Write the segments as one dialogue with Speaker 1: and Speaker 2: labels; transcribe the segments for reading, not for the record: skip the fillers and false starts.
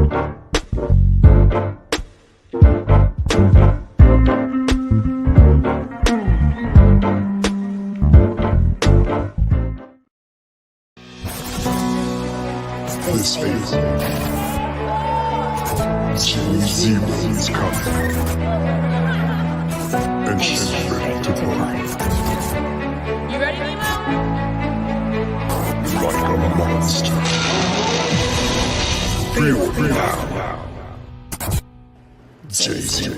Speaker 1: This phase, Jay-Z is coming, and she's ready to party.
Speaker 2: You ready, Nemo?
Speaker 1: Like a monster. Pre-order now. Jay-Z.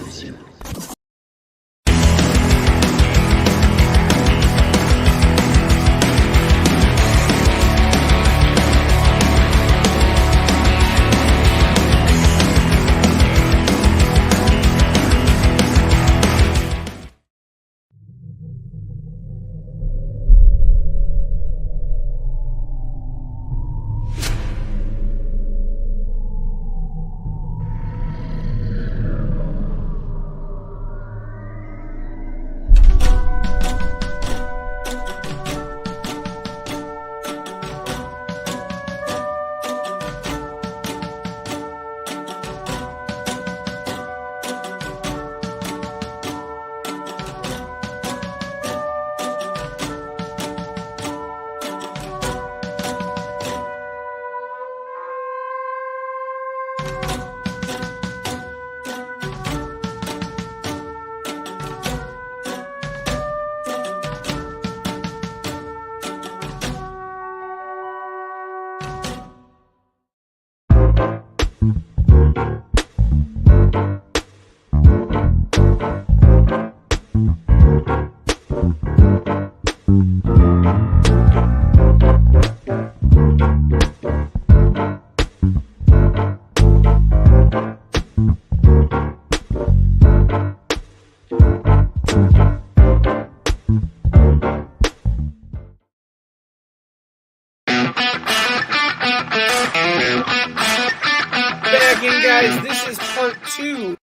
Speaker 3: Guys, this is part 2.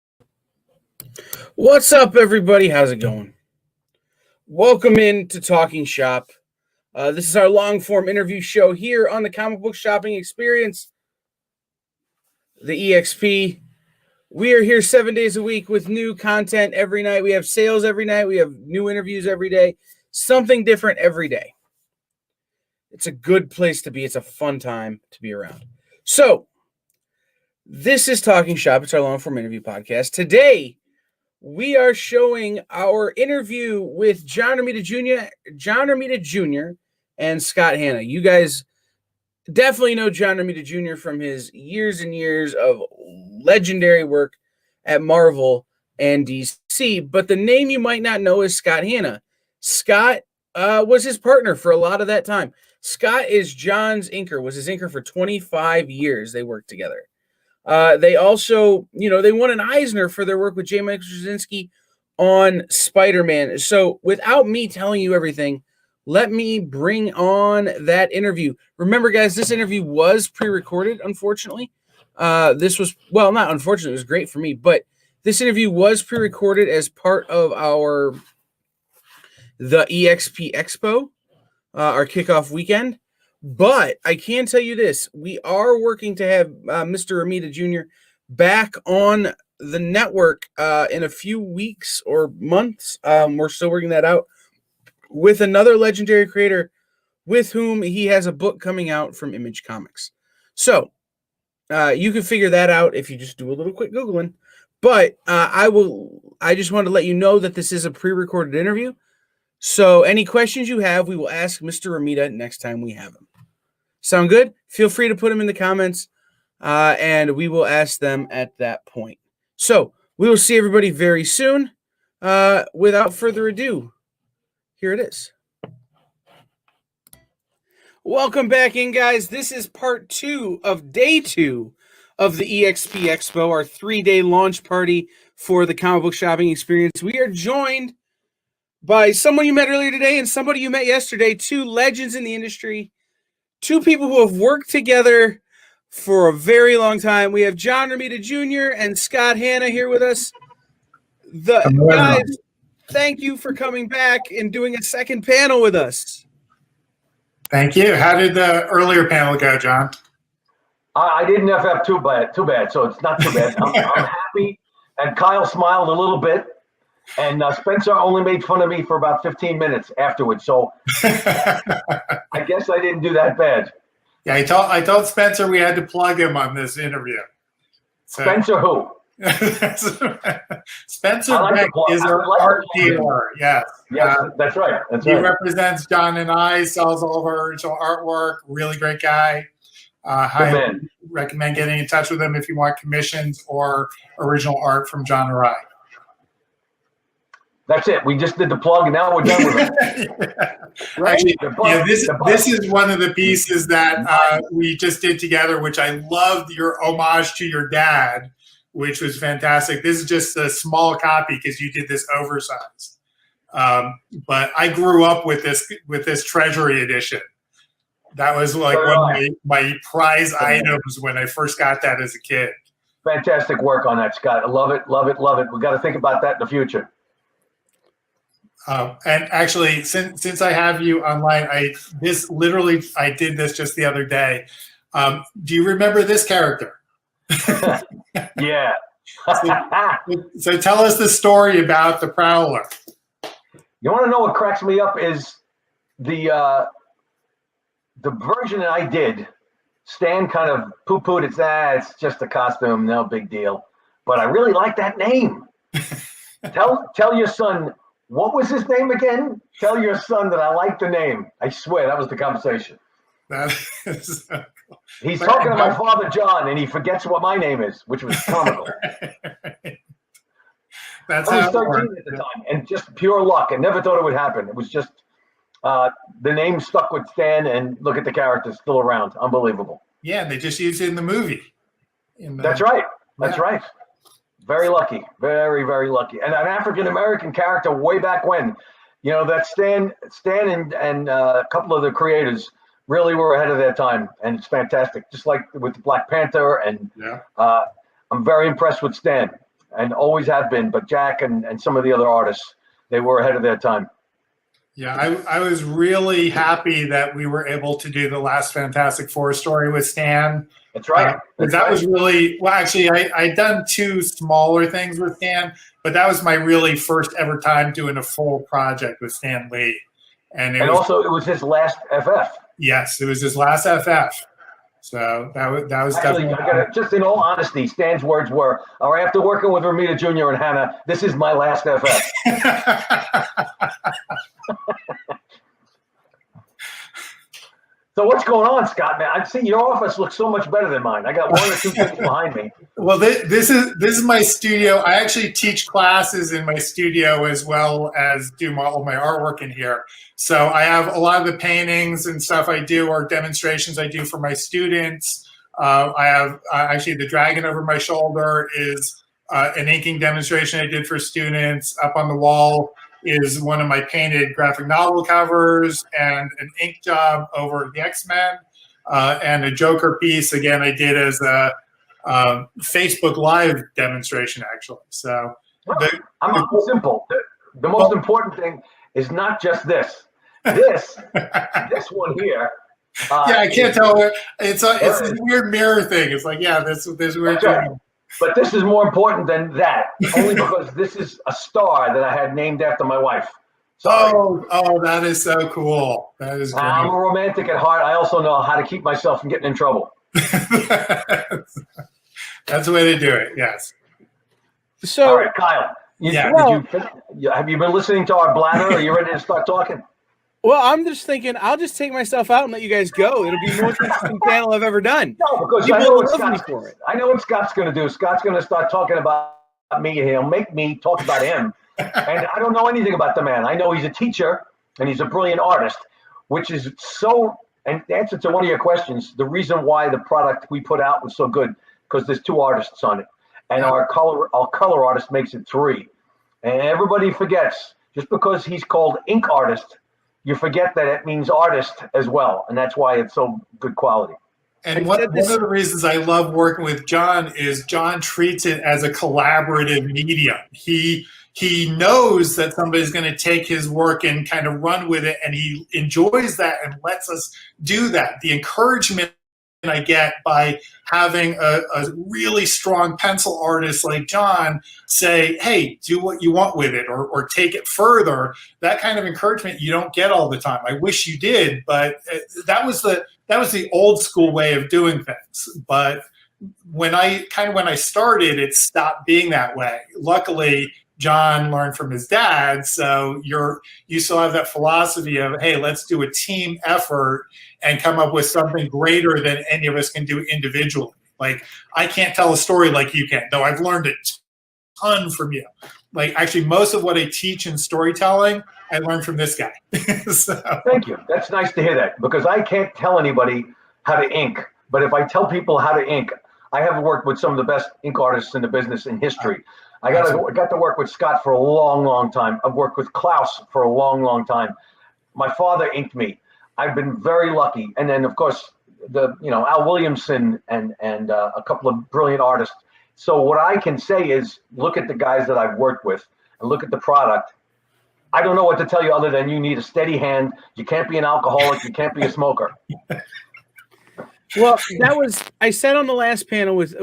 Speaker 3: What's up, everybody? How's it going? Welcome in to Talking Shop. This is our long-form interview show here on the Comic Book Shopping Experience, the EXP. We are here 7 days a week with new content every night. We have sales every night. We have new interviews every day. Something different every day. It's a good place to be. It's a fun time to be around. So, this is Talking Shop. It's our long-form interview podcast. Today, we are showing our interview with John Romita Jr. and Scott Hanna. You guys definitely know John Romita Jr. from his years and years of legendary work at Marvel and DC, but the name you might not know is Scott Hanna. Scott was his partner for a lot of that time. Scott is John's inker, was his inker for 25 years. They worked together. They also, they won an Eisner for their work with J. Michael Straczynski on Spider-Man. So without me telling you everything, let me bring on that interview. Remember, guys, this interview was pre-recorded, unfortunately. Not unfortunately, it was great for me, but this interview was pre-recorded as part of the EXP Expo, our kickoff weekend. But I can tell you this, we are working to have Mr. Romita Jr. back on the network in a few weeks or months. We're still working that out with another legendary creator with whom he has a book coming out from Image Comics. So you can figure that out if you just do a little quick Googling. But I just wanted to let you know that this is a pre-recorded interview. So any questions you have, we will ask Mr. Romita next time we have him. Sound good? Feel free to put them in the comments, and we will ask them at that point. So we will see everybody very soon. Without further ado, here it is. Welcome back in, guys. This is part 2 of day 2 of the EXP Expo, our 3-day launch party for the Comic Book Shopping Experience. We are joined by someone you met earlier today and somebody you met yesterday, 2 legends in the industry. 2 people who have worked together for a very long time. We have John Romita Jr. and Scott Hanna here with us. Guys, thank you for coming back and doing a second panel with us.
Speaker 4: Thank you. How did the earlier panel go, John? I didn't FF too bad, so it's not too bad. I'm happy, and Kyle smiled a little bit, and Spencer only made fun of me for about 15 minutes afterwards, so I guess I didn't do that bad.
Speaker 5: Yeah, I told Spencer we had to plug him on this interview. So,
Speaker 4: Spencer who?
Speaker 5: Spencer Beck is our art dealer. Yes.
Speaker 4: Yes, that's right.
Speaker 5: He represents John and I, sells all of our original artwork. Really great guy. Highly recommend getting in touch with him if you want commissions or original art from John or I.
Speaker 4: That's it. We just did the plug, and now we're done with it. Right?
Speaker 5: Actually, this is one of the pieces that we just did together, which I loved your homage to your dad, which was fantastic. This is just a small copy because you did this oversized. But I grew up with this Treasury edition. That was like one of my prize items when I first got that as a kid.
Speaker 4: Fantastic work on that, Scott. I love it, love it, love it. We got to think about that in the future.
Speaker 5: And actually, since I have you online, I did this just the other day. Do you remember this character?
Speaker 4: Yeah.
Speaker 5: So tell us the story about the Prowler.
Speaker 4: You want to know what cracks me up is the version that I did. Stan kind of poo-pooed it. It's just a costume, no big deal. But I really like that name. Tell your son. What was his name again? Tell your son that I like the name. I swear that was the conversation. He's talking to my father, John, and he forgets what my name is, which was comical.
Speaker 5: That's
Speaker 4: I was 13 at the time, and just pure luck. I never thought it would happen. It was just the name stuck with Stan, and look at the character still around. Unbelievable.
Speaker 5: Yeah, they just used it in the movie.
Speaker 4: That's right. That's right. Very lucky, very, very lucky, and an African American character way back when, that Stan and a couple of the creators really were ahead of their time, and it's fantastic. Just like with Black Panther, and I'm very impressed with Stan, and always have been. But Jack and some of the other artists, they were ahead of their time.
Speaker 5: Yeah, I was really happy that we were able to do the last Fantastic Four story with Stan.
Speaker 4: That's right.
Speaker 5: That was really, well, actually, I'd done 2 smaller things with Stan, but that was my really first ever time doing a full project with Stan Lee. And it
Speaker 4: was his last FF.
Speaker 5: Yes, it was his last FF. So that was
Speaker 4: actually,
Speaker 5: definitely.
Speaker 4: Just in all honesty, Stan's words were, after working with Romita Jr. and Hanna, this is my last FF. So what's going on, Scott, man? I see your office looks so much better than mine. I got 1 or 2 things behind me.
Speaker 5: Well, this is my studio. I actually teach classes in my studio as well as do all my artwork in here. So I have a lot of the paintings and stuff I do, or demonstrations I do for my students. I have actually the dragon over my shoulder is an inking demonstration I did for students. Up on the wall is one of my painted graphic novel covers and an ink job over the X-Men, and a Joker piece, again, I did as a Facebook Live demonstration, actually. So
Speaker 4: I'm simple. The most important thing is not just this. This one here.
Speaker 5: Yeah, I can't tell. It's this weird mirror thing. It's like, yeah, this weird thing.
Speaker 4: But this is more important than that, only because this is a star that I had named after my wife. Sorry.
Speaker 5: Oh, that is so cool. That is great.
Speaker 4: I'm a romantic at heart. I also know how to keep myself from getting in trouble.
Speaker 5: That's the way to do it, yes.
Speaker 4: So, all right, Kyle, have you been listening to our blather? Are you ready to start talking?
Speaker 3: Well, I'm just thinking I'll just take myself out and let you guys go. It'll be the most interesting panel I've ever done.
Speaker 4: No, because I know what Scott's going to do. Scott's going to start talking about me, and he'll make me talk about him. And I don't know anything about the man. I know he's a teacher, and he's a brilliant artist, which is so, and the answer to one of your questions, the reason why the product we put out was so good, because there's 2 artists on it. And our color artist makes it 3. And everybody forgets, just because he's called ink artist, you forget that it means artist as well, and that's why it's so good quality.
Speaker 5: And one of the reasons I love working with John is John treats it as a collaborative medium. He knows that somebody's going to take his work and kind of run with it, and he enjoys that and lets us do that. The encouragement I get by having a really strong pencil artist like John say, hey, do what you want with it, or take it further. That kind of encouragement you don't get all the time. I wish you did, but that was the old school way of doing things. But when I started, it stopped being that way. Luckily, John learned from his dad, so you still have that philosophy of, hey, let's do a team effort and come up with something greater than any of us can do individually. Like, I can't tell a story like you can, though I've learned a ton from you. Like, actually, most of what I teach in storytelling, I learned from this guy. So.
Speaker 4: Thank you. That's nice to hear that, because I can't tell anybody how to ink. But if I tell people how to ink, I have worked with some of the best ink artists in the business in history. I got to work with Scott for a long, long time. I've worked with Klaus for a long, long time. My father inked me. I've been very lucky. And then, of course, Al Williamson and a couple of brilliant artists. So what I can say is, look at the guys that I've worked with and look at the product. I don't know what to tell you other than you need a steady hand. You can't be an alcoholic. You can't be a smoker.
Speaker 3: Well, I said on the last panel with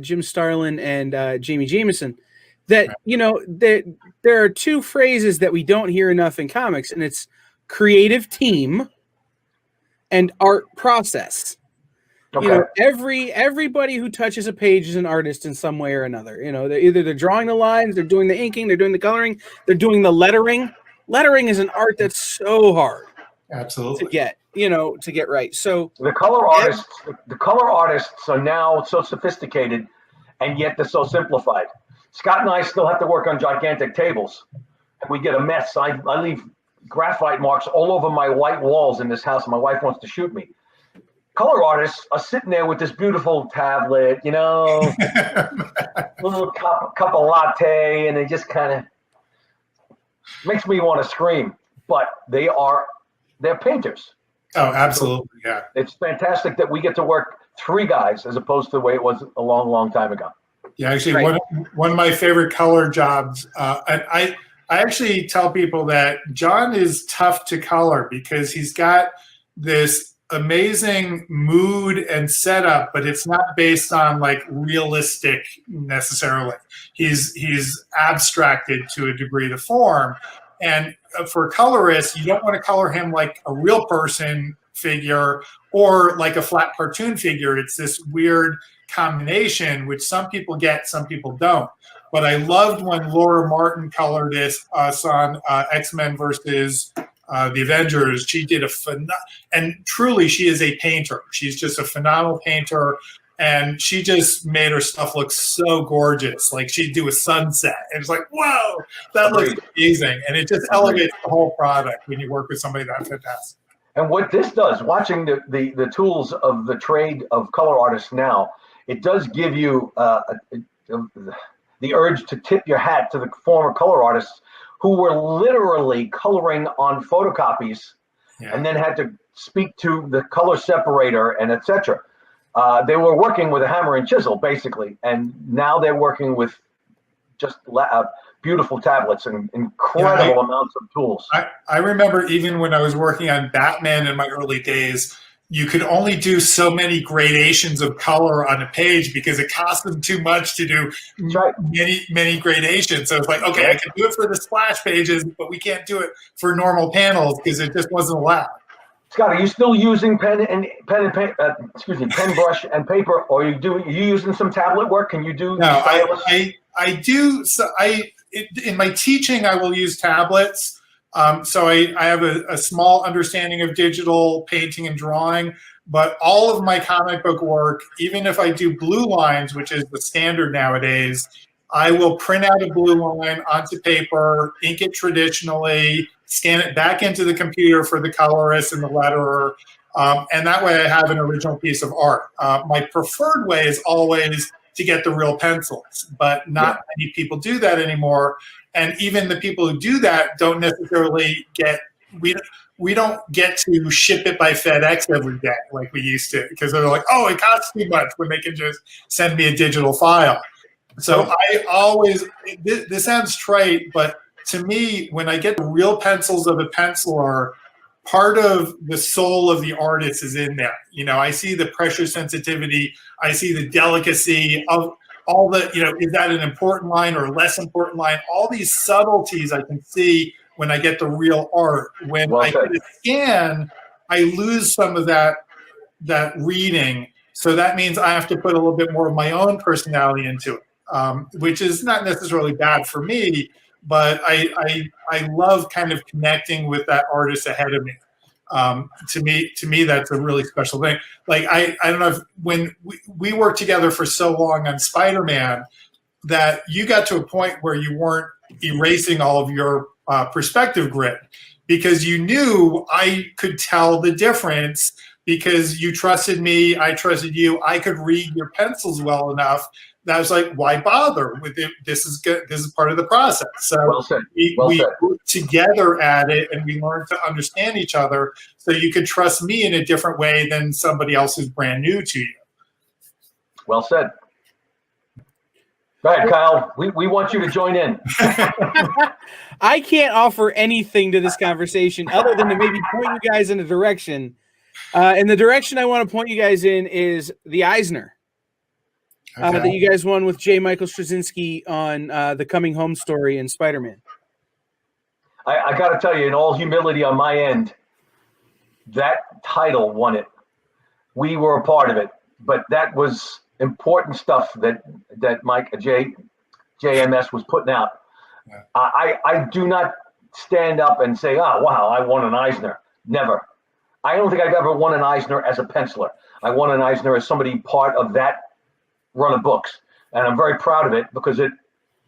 Speaker 3: Jim Starlin and Jamie Jameson that, there are two phrases that we don't hear enough in comics, and it's creative team and art process.
Speaker 4: Okay.
Speaker 3: Everybody who touches a page is an artist in some way or another. They're drawing the lines, they're doing the inking, they're doing the coloring, they're doing the lettering. Lettering is an art that's so hard.
Speaker 5: Absolutely.
Speaker 3: To get right. So
Speaker 4: the color artists are now so sophisticated, and yet they're so simplified. Scott and I still have to work on gigantic tables, and we get a mess. I leave graphite marks all over my white walls in this house. My wife wants to shoot me. Color artists are sitting there with this beautiful tablet, little cup of latte, and it just kind of makes me want to scream. But they're painters.
Speaker 5: Oh, absolutely, yeah.
Speaker 4: It's fantastic that we get to work three guys as opposed to the way it was a long, long time ago.
Speaker 5: Yeah, actually,
Speaker 3: right.
Speaker 5: one of my favorite color jobs, and I actually tell people that John is tough to color because he's got this amazing mood and setup, but it's not based on like realistic necessarily. He's abstracted to a degree, the form. And for a colorist, you don't want to color him like a real person figure or like a flat cartoon figure. It's this weird combination, which some people get, some people don't. But I loved when Laura Martin colored us on X-Men versus the Avengers. She did and truly she is a painter. She's just a phenomenal painter. And she just made her stuff look so gorgeous. Like she'd do a sunset. And it's like, whoa, that looks amazing. And it just elevates the whole product when you work with somebody that fantastic.
Speaker 4: And what this does, watching the tools of the trade of color artists now, it does give you the urge to tip your hat to the former color artists who were literally coloring on photocopies and then had to speak to the color separator and etc. They were working with a hammer and chisel, basically, and now they're working with just beautiful tablets and incredible amounts of tools.
Speaker 5: I remember even when I was working on Batman in my early days, you could only do so many gradations of color on a page because it cost them too much to do many gradations. So it's like, okay, I can do it for the splash pages, but we can't do it for normal panels because it just wasn't allowed.
Speaker 4: Scott, are you still using pen, brush, and paper, or are you using some tablet work? Can you do?
Speaker 5: No, I do. So in my teaching, I will use tablets. So I have a small understanding of digital painting and drawing, but all of my comic book work, even if I do blue lines, which is the standard nowadays, I will print out a blue line onto paper, ink it traditionally, scan it back into the computer for the colorist and the letterer, and that way I have an original piece of art. My preferred way is always to get the real pencils, but not many people do that anymore. And even the people who do that don't necessarily get, we don't get to ship it by FedEx every day like we used to, because they're like, oh, it costs too much when they can just send me a digital file. So I always, this sounds trite, but to me, when I get the real pencils of a penciler, part of the soul of the artist is in there. You know, I see the pressure sensitivity, I see the delicacy of all the, you know, is that an important line or a less important line? All these subtleties I can see when I get the real art. When
Speaker 4: Well
Speaker 5: I
Speaker 4: said.
Speaker 5: get a scan, I lose some of that reading. So that means I have to put a little bit more of my own personality into it, which is not necessarily bad for me, but I love kind of connecting with that artist ahead of me. To me, that's a really special thing. Like I don't know if when we worked together for so long on Spider-Man, that you got to a point where you weren't erasing all of your perspective grid, because you knew I could tell the difference, because you trusted me, I trusted you, I could read your pencils well enough that I was like, why bother with it? This is good. This is part of the process. So
Speaker 4: Well said.
Speaker 5: we worked together at it, and we learned to understand each other, so you could trust me in a different way than somebody else who's brand new to you.
Speaker 4: Well said. Go ahead, Kyle. We want you to join in.
Speaker 3: I can't offer anything to this conversation other than to maybe point you guys in a direction. And the direction I want to point you guys in is the Eisner that you guys won with J. Michael Straczynski on the Coming Home story in Spider-Man.
Speaker 4: I got to tell you, in all humility on my end, that title won it. We were a part of it, but that was important stuff that Mike JMS was putting out.
Speaker 5: Yeah.
Speaker 4: I do not stand up and say, "Oh, wow, I won an Eisner." Never. I don't think I've ever won an Eisner as a penciler. I won an Eisner as somebody part of that run of books, and I'm very proud of it, because it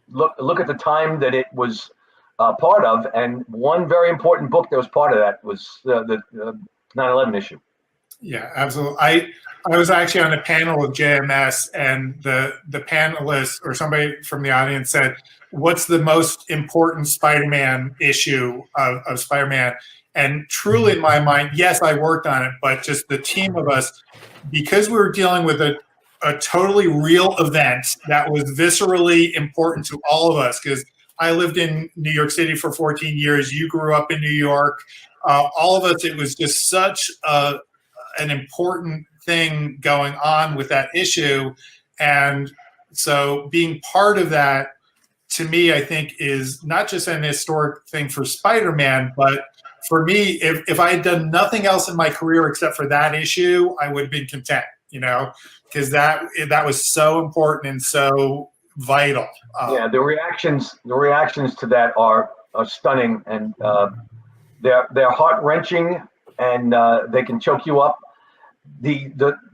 Speaker 4: look at the time that it was part of, and one very important book that was part of that was the 9/11 issue.
Speaker 5: Yeah, absolutely. I was actually on a panel with JMS, and the panelist or somebody from the audience said, "What's the most important Spider-Man issue of Spider-Man?" And truly, in my mind, yes, I worked on it, but just the team of us, because we were dealing with a totally real event that was viscerally important to all of us, because I lived in New York City for 14 years. You grew up in New York. All of us, it was just such an important thing going on with that issue. And so being part of that, to me, I think is not just an historic thing for Spider-Man, but for me, if I had done nothing else in my career except for that issue, I would have been content, you know, because that was so important and so vital.
Speaker 4: Yeah, the reactions to that are stunning, and they're heart-wrenching, and they can choke you up.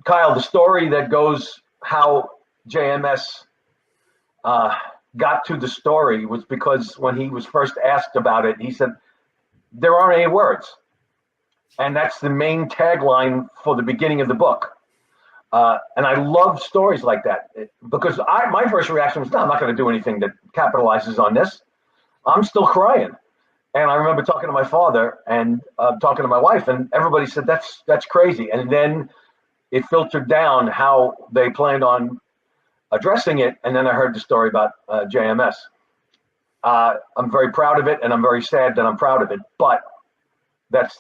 Speaker 4: Kyle, the story that goes how JMS got to the story was because when he was first asked about it, he said, "There aren't any words," and that's the main tagline for the beginning of the book. And I love stories like that, because my first reaction was, "No, I'm not going to do anything that capitalizes on this. I'm still crying." And I remember talking to my father and talking to my wife, and everybody said, that's crazy. And then it filtered down how they planned on addressing it. And then I heard the story about JMS. I'm very proud of it, and I'm very sad that I'm proud of it. But that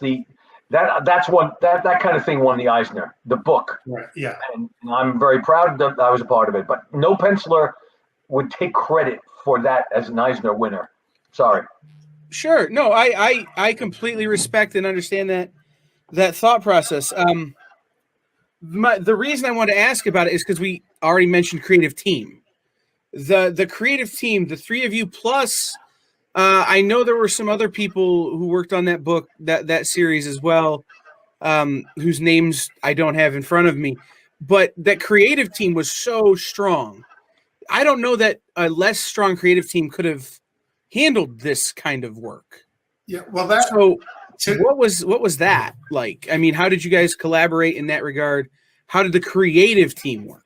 Speaker 4: kind of thing won the Eisner, the book.
Speaker 5: Right. Yeah.
Speaker 4: And I'm very proud that I was a part of it. But no penciler would take credit for that as an Eisner winner. Sorry.
Speaker 3: Sure. No, I completely respect and understand that thought process. The reason I want to ask about it is because we already mentioned creative team. The creative team, the three of you plus, I know there were some other people who worked on that book, that series as well, whose names I don't have in front of me, but that creative team was so strong. I don't know that a less strong creative team could have handled this kind of work.
Speaker 5: Yeah. Well,
Speaker 3: what was that like? I mean, how did you guys collaborate in that regard? How did the creative team work?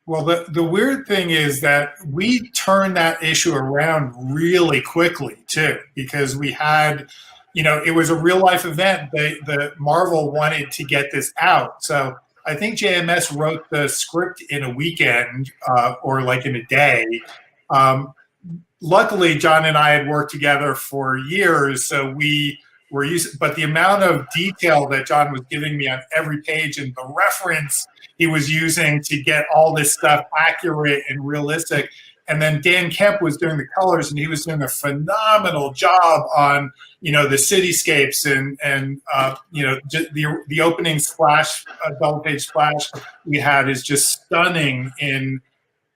Speaker 5: Well, the weird thing is that we turned that issue around really quickly too, because we had, it was a real life event. The Marvel wanted to get this out. So I think JMS wrote the script in a weekend or like in a day. Luckily, John and I had worked together for years, so we were used, but the amount of detail that John was giving me on every page and the reference he was using to get all this stuff accurate and realistic. And then Dan Kemp was doing the colors, and he was doing a phenomenal job on, the cityscapes and the opening splash, double page splash we had is just stunning in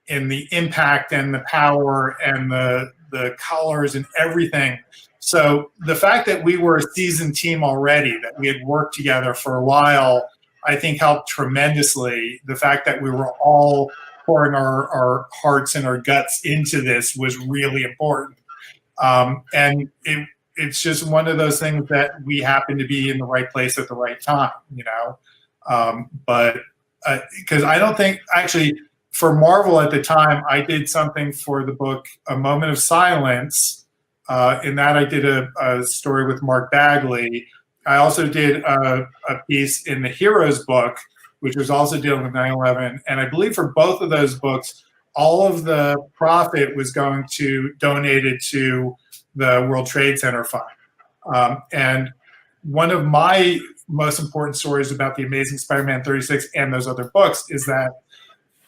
Speaker 5: the impact and the power and the colors and everything. So the fact that we were a seasoned team already, that we had worked together for a while, I think helped tremendously. The fact that we were all pouring our hearts and our guts into this was really important. And it's just one of those things that we happen to be in the right place at the right time, But because I don't think, actually, for Marvel at the time, I did something for the book A Moment of Silence. In that I did a story with Mark Bagley. I also did a piece in the Heroes book, which was also dealing with 9/11. And I believe for both of those books, all of the profit was going to donated to the World Trade Center Fund. And one of my most important stories about the Amazing Spider-Man 36 and those other books is that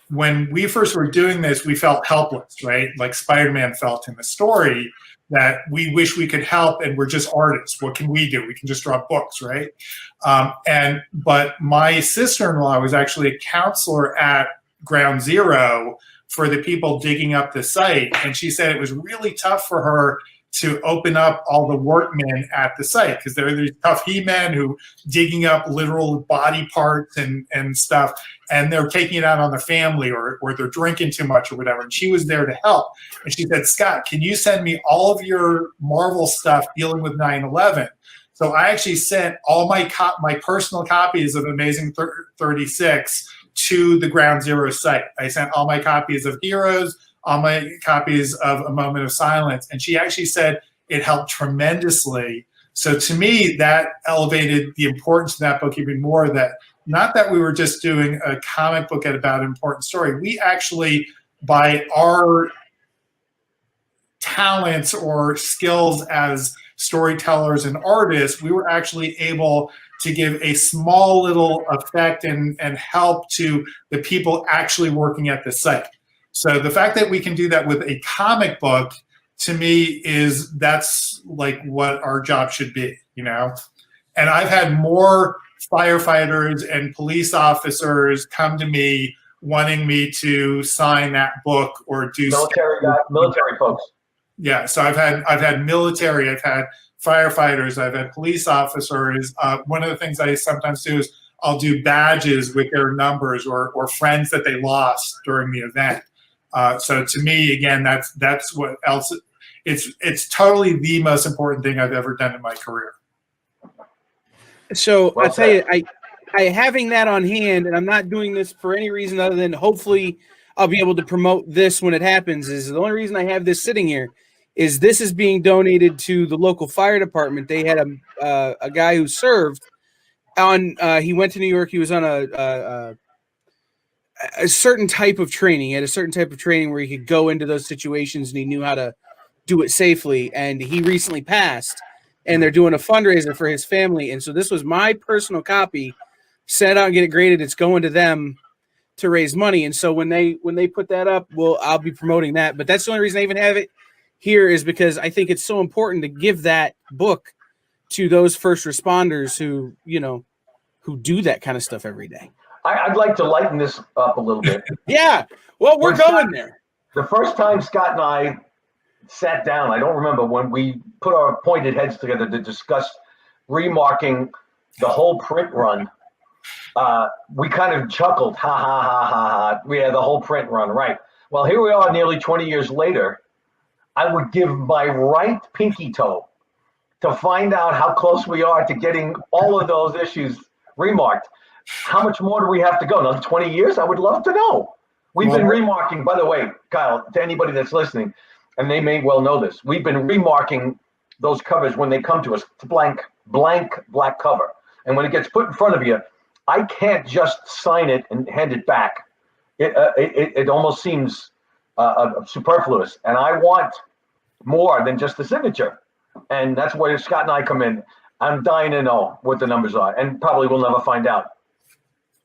Speaker 5: when we first were doing this, we felt helpless, right? Like Spider-Man felt in the story, that we wish we could help, and we're just artists. What can we do? We can just draw books, right? But my sister-in-law was actually a counselor at Ground Zero for the people digging up the site, and she said it was really tough for her to open up all the workmen at the site, because there are these tough he-men who digging up literal body parts and stuff, and they're taking it out on the family, or they're drinking too much or whatever. And she was there to help. And she said, Scott, can you send me all of your Marvel stuff dealing with 9/11? So I actually sent all my personal copies of Amazing 36 to the Ground Zero site. I sent all my copies of Heroes, all my copies of A Moment of Silence. And she actually said it helped tremendously. So to me, that elevated the importance of that book even more, that not that we were just doing a comic book about an important story. We actually, by our talents or skills as storytellers and artists, we were actually able to give a small little effect and help to the people actually working at the site. So the fact that we can do that with a comic book, to me, that's like what our job should be, And I've had more firefighters and police officers come to me wanting me to sign that book or do
Speaker 4: military folks.
Speaker 5: Yeah, so I've had military, I've had firefighters, I've had police officers. One of the things I sometimes do is I'll do badges with their numbers or friends that they lost during the event. So to me, again, that's what else. It's totally the most important thing I've ever done in my career.
Speaker 3: So I'll tell you, I having that on hand, and I'm not doing this for any reason other than hopefully I'll be able to promote this when it happens. Is the only reason I have this sitting here is this is being donated to the local fire department. They had a guy who served on. He went to New York. He was on a certain type of training. He had a certain type of training where he could go into those situations and he knew how to do it safely. And he recently passed. And they're doing a fundraiser for his family. And so this was my personal copy. Send out and get it graded. It's going to them to raise money. And so when they put that up, I'll be promoting that. But that's the only reason I even have it here is because I think it's so important to give that book to those first responders who do that kind of stuff every day.
Speaker 4: I'd like to lighten this up a little bit.
Speaker 3: Yeah. Well, we're going there.
Speaker 4: The first time Scott and I sat down, I don't remember, when we put our pointed heads together to discuss remarking the whole print run, we kind of chuckled, ha, ha, ha, ha, ha. We had the whole print run, right. Well, here we are nearly 20 years later. I would give my right pinky toe to find out how close we are to getting all of those issues remarked. How much more do we have to go? Another 20 years? I would love to know. We've been remarking, by the way, Kyle, to anybody that's listening, and they may well know this, we've been remarking those covers when they come to us, it's blank black cover. And when it gets put in front of you, I can't just sign it and hand it back. It almost seems superfluous. And I want more than just the signature. And that's where Scott and I come in. I'm dying to know what the numbers are, and probably we'll never find out.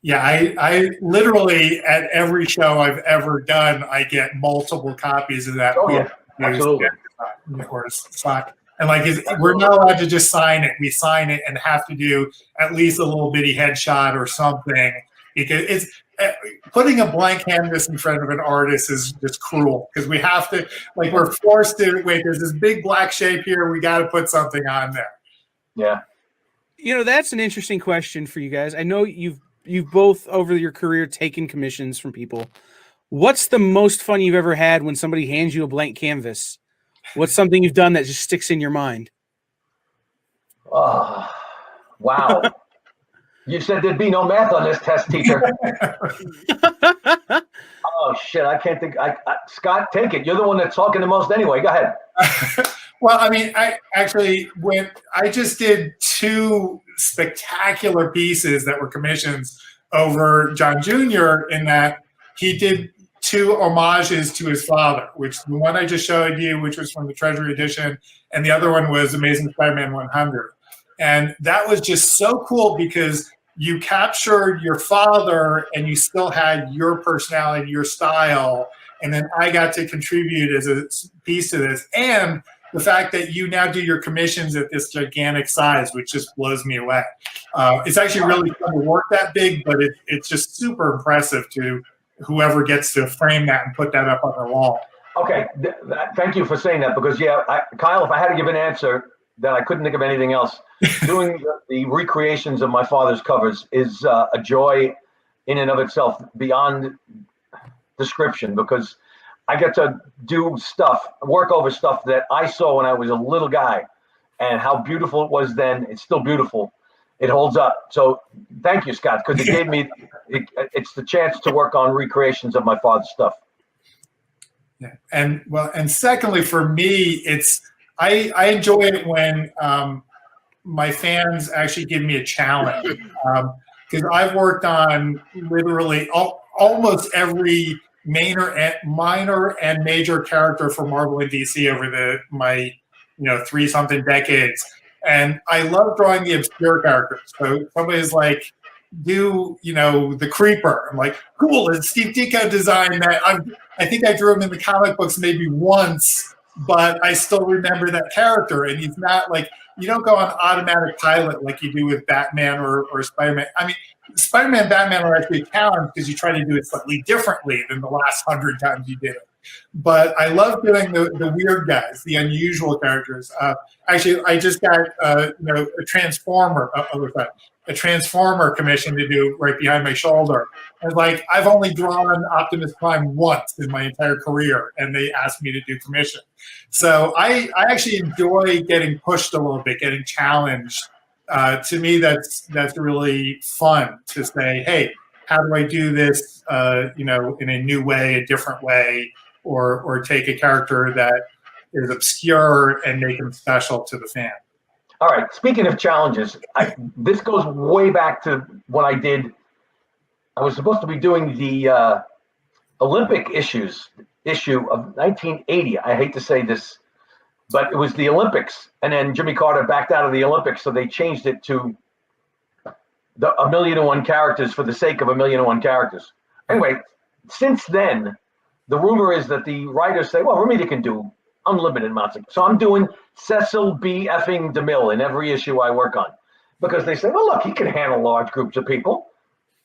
Speaker 5: Yeah, I literally at every show I've ever done, I get multiple copies of that
Speaker 4: Oh,
Speaker 5: book.
Speaker 4: yeah, absolutely.
Speaker 5: Or sign. And like, we're not allowed to just sign it. We sign it and have to do at least a little bitty headshot or something, because it's putting a blank canvas in front of an artist is just cruel, because we have to, like, we're forced to wait. There's this big black shape here. We got to put something on there.
Speaker 4: Yeah.
Speaker 3: You know, that's an interesting question for you guys. I know you've both over your career taken commissions from people. What's the most fun you've ever had when somebody hands you a blank canvas? What's something you've done that just sticks in your mind?
Speaker 4: Wow. You said there'd be no math on this test, teacher. Oh, shit. I can't think. Scott, take it. You're the one that's talking the most anyway. Go ahead.
Speaker 5: Well, I mean, I just did 2 spectacular pieces that were commissions over John Jr. in that he did 2 homages to his father, which the one I just showed you, which was from the Treasury Edition, and the other one was Amazing Spider-Man 100. And that was just so cool because you captured your father and you still had your personality, your style, and then I got to contribute as a piece to this. And the fact that you now do your commissions at this gigantic size, which just blows me away. It's actually really fun to work that big, but it's just super impressive to whoever gets to frame that and put that up on their wall.
Speaker 4: Okay. Thank you for saying that, because, yeah, Kyle, if I had to give an answer that I couldn't think of anything else, doing the recreations of my father's covers is a joy in and of itself beyond description, because I get to do work over stuff that I saw when I was a little guy, and how beautiful it was then. It's still beautiful. It holds up. So thank you, Scott, because it gave me, it's the chance to work on recreations of my father's stuff.
Speaker 5: Yeah. And secondly, for me, I enjoy it when my fans actually give me a challenge, because I've worked on literally almost every minor and major character for Marvel and DC over my 3-something decades, and I love drawing the obscure characters. So somebody's like, do the Creeper? I'm like, cool. It's Steve Ditko design that I think I drew him in the comic books maybe once, but I still remember that character. And he's not like, you don't go on automatic pilot like you do with Batman or Spider-Man. I mean, Spider-Man and Batman are actually a challenge because you try to do it slightly differently than the last 100 times you did it. But I love doing the weird guys, the unusual characters. Actually, I just got a Transformer, a Transformer commission to do right behind my shoulder. And like, I've only drawn Optimus Prime once in my entire career, and they asked me to do commission. So I actually enjoy getting pushed a little bit, getting challenged. To me, that's really fun to say, hey, how do I do this, in a new way, a different way, or take a character that is obscure and make him special to the fan.
Speaker 4: All right. Speaking of challenges, this goes way back to what I did. I was supposed to be doing the Olympic issue of 1980. I hate to say this, but it was the Olympics. And then Jimmy Carter backed out of the Olympics, so they changed it to the 1,000,001 characters for the sake of 1,000,001 characters. Anyway, since then, the rumor is that the writers say, well, Romita can do unlimited amounts. So I'm doing Cecil B. effing DeMille in every issue I work on, because they say, well, look, he can handle large groups of people.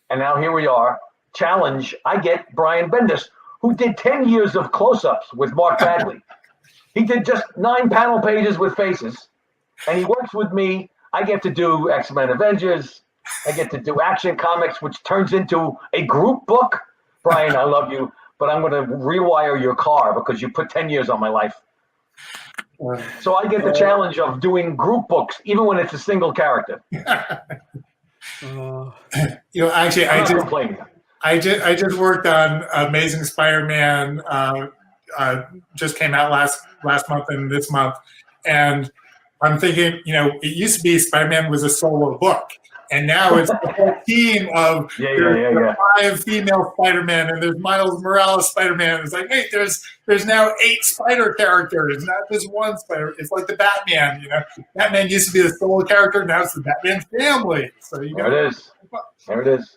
Speaker 4: And now here we are. Challenge. I get Brian Bendis, who did 10 years of close-ups with Mark Bagley. He did just 9 panel pages with faces, and he works with me. I get to do X-Men Avengers. I get to do Action Comics, which turns into a group book. Brian, I love you, but I'm going to rewire your car because you put 10 years on my life. So I get the challenge of doing group books, even when it's a single character.
Speaker 5: Actually, I just worked on Amazing Spider-Man. Just came out last month and this month, and I'm thinking, it used to be Spider-Man was a solo book, And now it's the whole team of
Speaker 4: Yeah.
Speaker 5: 5 female Spider-Man, and there's Miles Morales Spider-Man. It's like, wait, there's now 8 Spider characters, not just one Spider. It's like the Batman, you know. Batman used to be the solo character, now it's the Batman family. So you
Speaker 4: There it is. There it is.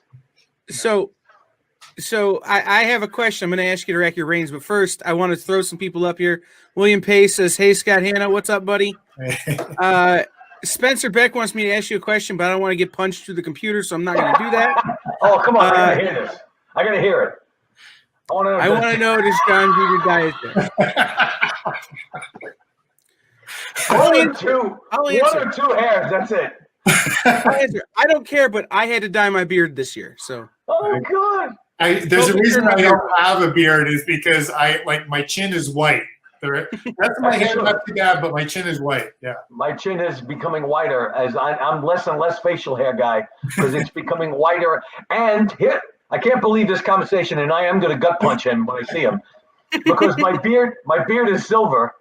Speaker 3: So I have a question. I'm going to ask you to rack your reins, but first I want to throw some people up here. William Pace says, "Hey, Scott Hanna, what's up, buddy?" Spencer Beck wants me to ask you a question, but I don't want to get punched through the computer, so I'm not going to do that.
Speaker 4: Oh, come on. I got to hear this. I got to hear it.
Speaker 3: I want to know, does John Jr. die there?
Speaker 4: One or two hairs. That's it.
Speaker 3: I don't care, but I had to dye my beard this year. So.
Speaker 4: Oh, God.
Speaker 5: There's a reason I don't have a beard is because my chin is white. That's my hair not too bad, but my chin is white. Yeah. My
Speaker 4: chin is becoming whiter as I'm less and less facial hair guy because it's becoming whiter. And here, I can't believe this conversation, and I am going to gut punch him when I see him because my beard is silver,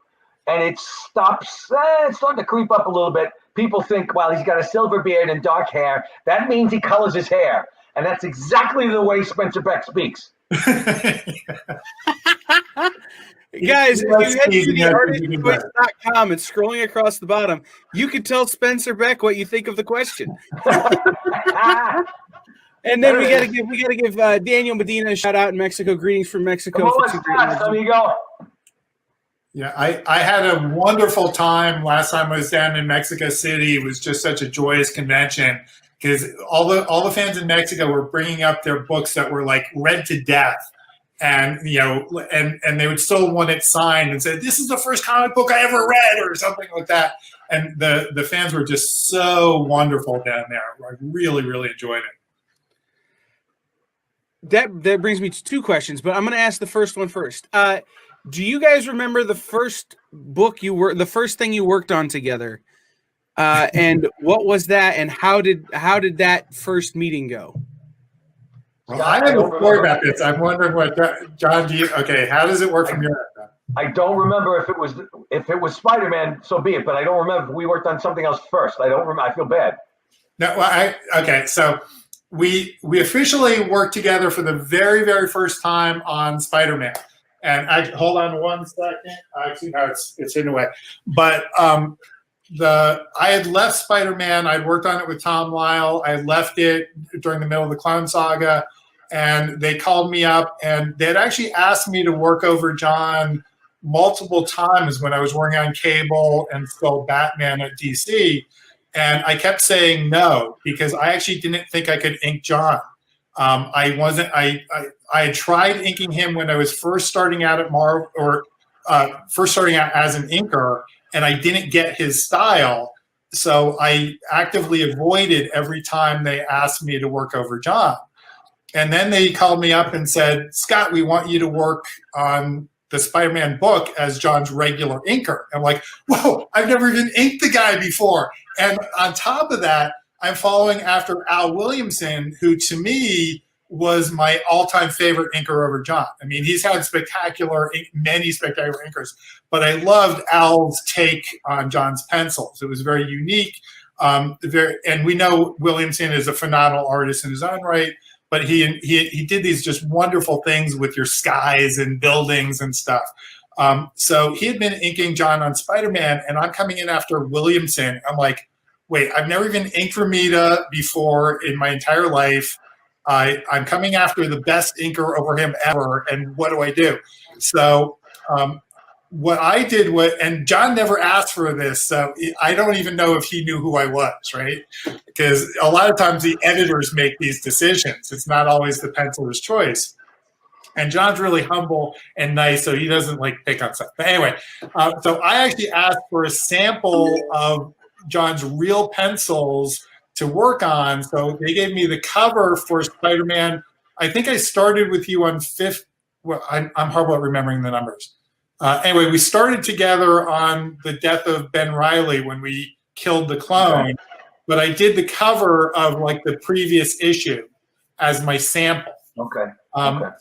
Speaker 4: and it's starting to creep up a little bit. People think, well, he's got a silver beard and dark hair. That means he colors his hair. And that's exactly the way Spencer Beck speaks.
Speaker 3: Guys, if you head to the artistvoice.com and scrolling across the bottom, you can tell Spencer Beck what you think of the question. And then we gotta give Daniel Medina a shout out in Mexico. Greetings from Mexico.
Speaker 4: There you go.
Speaker 5: Yeah, I had a wonderful time last time I was down in Mexico City. It was just such a joyous convention because all the fans in Mexico were bringing up their books that were like read to death, and and they would still want it signed and say, "This is the first comic book I ever read," or something like that. And the fans were just so wonderful down there. I really, really enjoyed it.
Speaker 3: That brings me to 2 questions, but I'm going to ask the first one first. Do you guys remember the first book the first thing you worked on together? And what was that? And how did that first meeting go?
Speaker 5: Well, I have a story about this. I'm wondering what John. How does it work from your end?
Speaker 4: I don't remember if it was Spider-Man. So be it. But I don't remember if we worked on something else first. I don't remember. I feel bad.
Speaker 5: No. Well, So we officially worked together for the very, very first time on Spider-Man. And hold on 1 second. Actually, no, it's in the way. But I had left Spider-Man. I'd worked on it with Tom Lyle. I left it during the middle of the Clone Saga, and they called me up, and they had actually asked me to work over John multiple times when I was working on Cable and still Batman at DC, and I kept saying no because I actually didn't think I could ink John. I had tried inking him when I was first starting out at Marvel, or first starting out as an inker, and I didn't get his style. So I actively avoided every time they asked me to work over John. And then they called me up and said, "Scott, we want you to work on the Spider-Man book as John's regular inker." I'm like, whoa, I've never even inked the guy before. And on top of that, I'm following after Al Williamson, who to me was my all-time favorite inker over John. I mean, he's had many spectacular inkers, but I loved Al's take on John's pencils. It was very unique. And we know Williamson is a phenomenal artist in his own right, but he did these just wonderful things with your skies and buildings and stuff. So he had been inking John on Spider-Man, and I'm coming in after Williamson. I'm like, wait, I've never even inked Romita before in my entire life. I'm coming after the best inker over him ever, and what do I do? So what I did and John never asked for this, so I don't even know if he knew who I was, right? Because a lot of times the editors make these decisions. It's not always the penciler's choice. And John's really humble and nice, so he doesn't pick on stuff. But anyway, so I actually asked for a sample of John's real pencils to work on. So they gave me the cover for Spider-Man. I think I started with you on 5th. Well, I'm horrible at remembering the numbers. Anyway, we started together on the death of Ben Reilly when we killed the clone. Okay. But I did the cover of the previous issue as my sample.
Speaker 4: Okay.
Speaker 5: So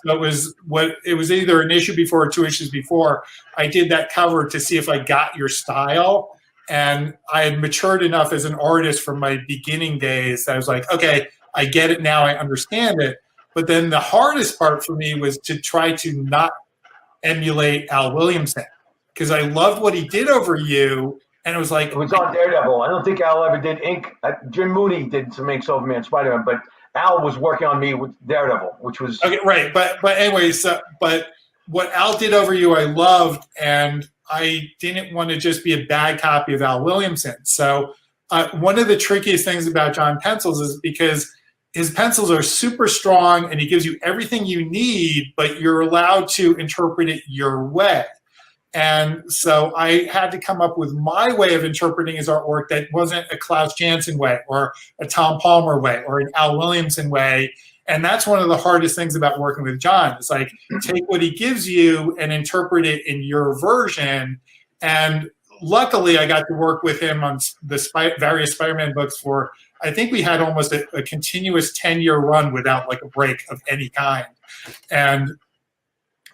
Speaker 5: it was either an issue before or 2 issues before. I did that cover to see if I got your style. And I had matured enough as an artist from my beginning days that I was like, okay, I get it now, I understand it. But then the hardest part for me was to try to not emulate Al Williamson, because I loved what he did over you. And it was like,
Speaker 4: It was on Daredevil. I don't think Al ever did ink. Jim Mooney did some inks over me on Spider-Man, but Al was working on me with Daredevil, which was
Speaker 5: okay, right. But anyways, but what Al did over you, I loved, and I didn't want to just be a bad copy of Al Williamson. So one of the trickiest things about John pencils is because his pencils are super strong and he gives you everything you need, but you're allowed to interpret it your way. And so I had to come up with my way of interpreting his artwork that wasn't a Klaus Janson way or a Tom Palmer way or an Al Williamson way. And that's one of the hardest things about working with John. It's like, take what he gives you and interpret it in your version. And luckily, I got to work with him on the various Spider-Man books for, I think we had almost a continuous 10-year run without like a break of any kind. And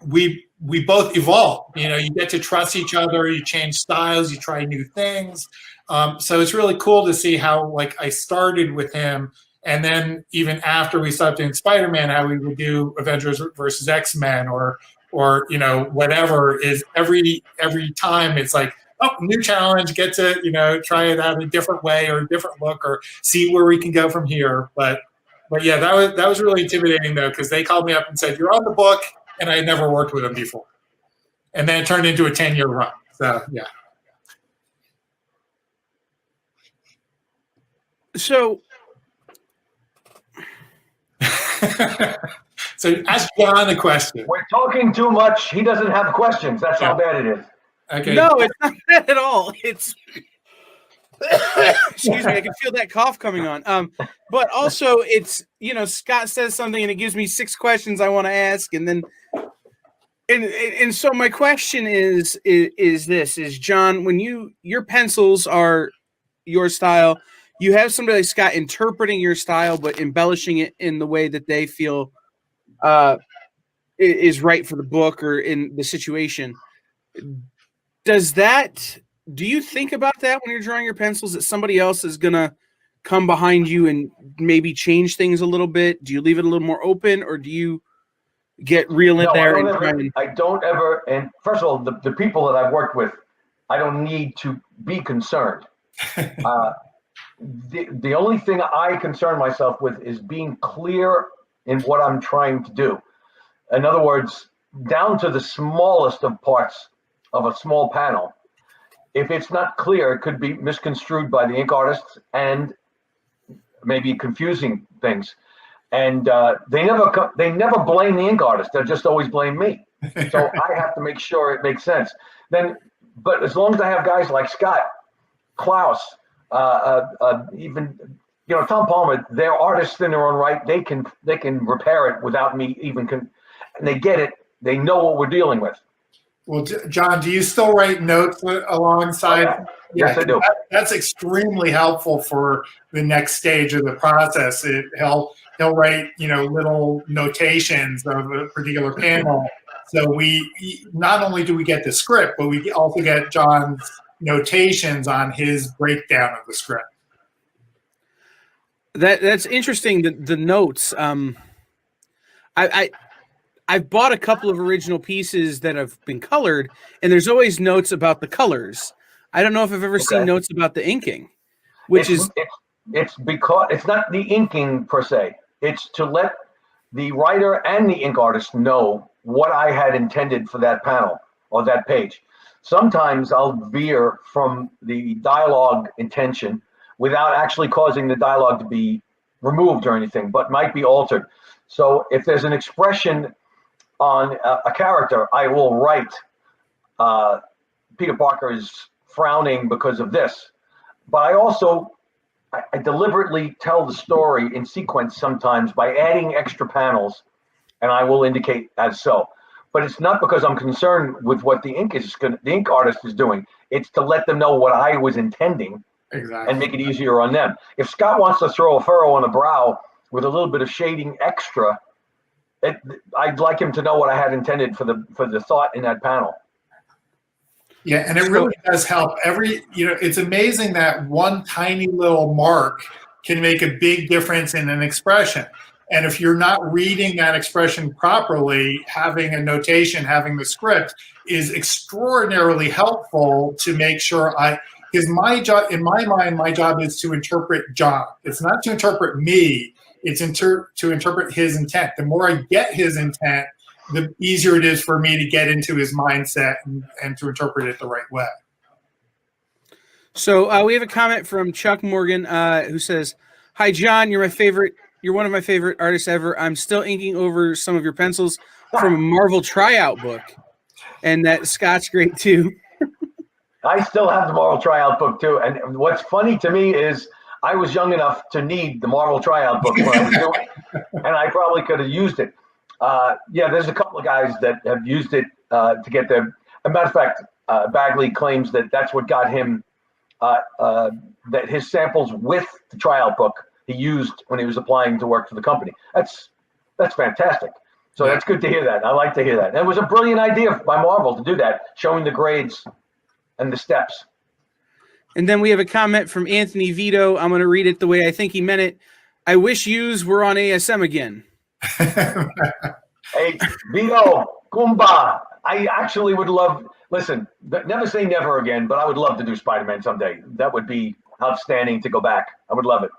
Speaker 5: we both evolve. You know, you get to trust each other, you change styles, you try new things. So it's really cool to see how like I started with him, and then even after we stopped doing Spider-Man, how we would do Avengers versus X-Men or you know, whatever. Is every time it's like, oh, new challenge, get to, you know, try it out a different way or a different look or see where we can go from here. But yeah, that was really intimidating though, because they called me up and said, you're on the book, and I had never worked with them before. And then it turned into a 10-year run. So, yeah.
Speaker 3: So,
Speaker 5: so ask John a question.
Speaker 4: we're talking too much. He doesn't have questions. That's how bad it is.
Speaker 5: Okay.
Speaker 3: no, it's not that at all. It's excuse me, I can feel that cough coming on. But also it's, you know, Scott says something and it gives me 6 questions I want to ask, and then and so my question is John, when your pencils are your style, you have somebody like Scott interpreting your style but embellishing it in the way that they feel is right for the book or in the situation. Do you think about that when you're drawing your pencils, that somebody else is gonna come behind you and maybe change things a little bit? Do you leave it a little more open, or do you get real in
Speaker 4: No,
Speaker 3: there?
Speaker 4: I don't ever. And first of all, the people that I've worked with, I don't need to be concerned. The only thing I concern myself with is being clear in what I'm trying to do. In other words, down to the smallest of parts of a small panel. If it's not clear, it could be misconstrued by the ink artists and maybe confusing things. And they never blame the ink artist. They just always blame me. So I have to make sure it makes sense. But as long as I have guys like Scott, Klaus, even, you know, Tom Palmer, they're artists in their own right. They can repair it without me even. And they get it. They know what we're dealing with.
Speaker 5: Well, John, do you still write notes alongside?
Speaker 4: Oh, yeah. Yes, I do.
Speaker 5: That's extremely helpful for the next stage of the process. He'll write, you know, little notations of a particular panel. So we not only do we get the script, but we also get John's notations on his breakdown of the script.
Speaker 3: That's interesting. The notes. I've bought a couple of original pieces that have been colored, and there's always notes about the colors. I don't know if I've ever seen notes about the inking,
Speaker 4: it's because it's not the inking per se. It's to let the writer and the ink artist know what I had intended for that panel or that page. Sometimes I'll veer from the dialogue intention without actually causing the dialogue to be removed or anything, but might be altered. So if there's an expression on a character, I will write Peter Parker is frowning because of this. But I also, I deliberately tell the story in sequence sometimes by adding extra panels, and I will indicate as so. But it's not because I'm concerned with what the ink artist is doing. It's to let them know what I was intending. Exactly. And make it easier on them. If Scott wants to throw a furrow on the brow with a little bit of shading extra, I'd like him to know what I had intended for the thought in that panel.
Speaker 5: Yeah, and it really does help. It's amazing that one tiny little mark can make a big difference in an expression. And if you're not reading that expression properly, having a notation, having the script is extraordinarily helpful to make sure because my job, in my mind, my job is to interpret John. It's not to interpret me. It's to interpret his intent. The more I get his intent, the easier it is for me to get into his mindset and to interpret it the right way.
Speaker 3: So we have a comment from Chuck Morgan who says, "Hi, John. You're my favorite. You're one of my favorite artists ever. I'm still inking over some of your pencils from a Marvel tryout book, and that Scott's great too."
Speaker 4: I still have the Marvel tryout book too. And what's funny to me is I was young enough to need the Marvel tryout book when I was doing it, and I probably could have used it. There's a couple of guys that have used it to get their. As a matter of fact, Bagley claims that that's what got him that his samples with the tryout book he used when he was applying to work for the company. That's fantastic. So that's good to hear that. I like to hear that. And it was a brilliant idea by Marvel to do that, showing the grades and the steps.
Speaker 3: And then we have a comment from Anthony Vito. I'm going to read it the way I think he meant it. "I wish yous were on ASM again."
Speaker 4: Hey, Vito, Kumba. I actually would love, listen, never say never again, but I would love to do Spider-Man someday. That would be outstanding to go back. I would love it.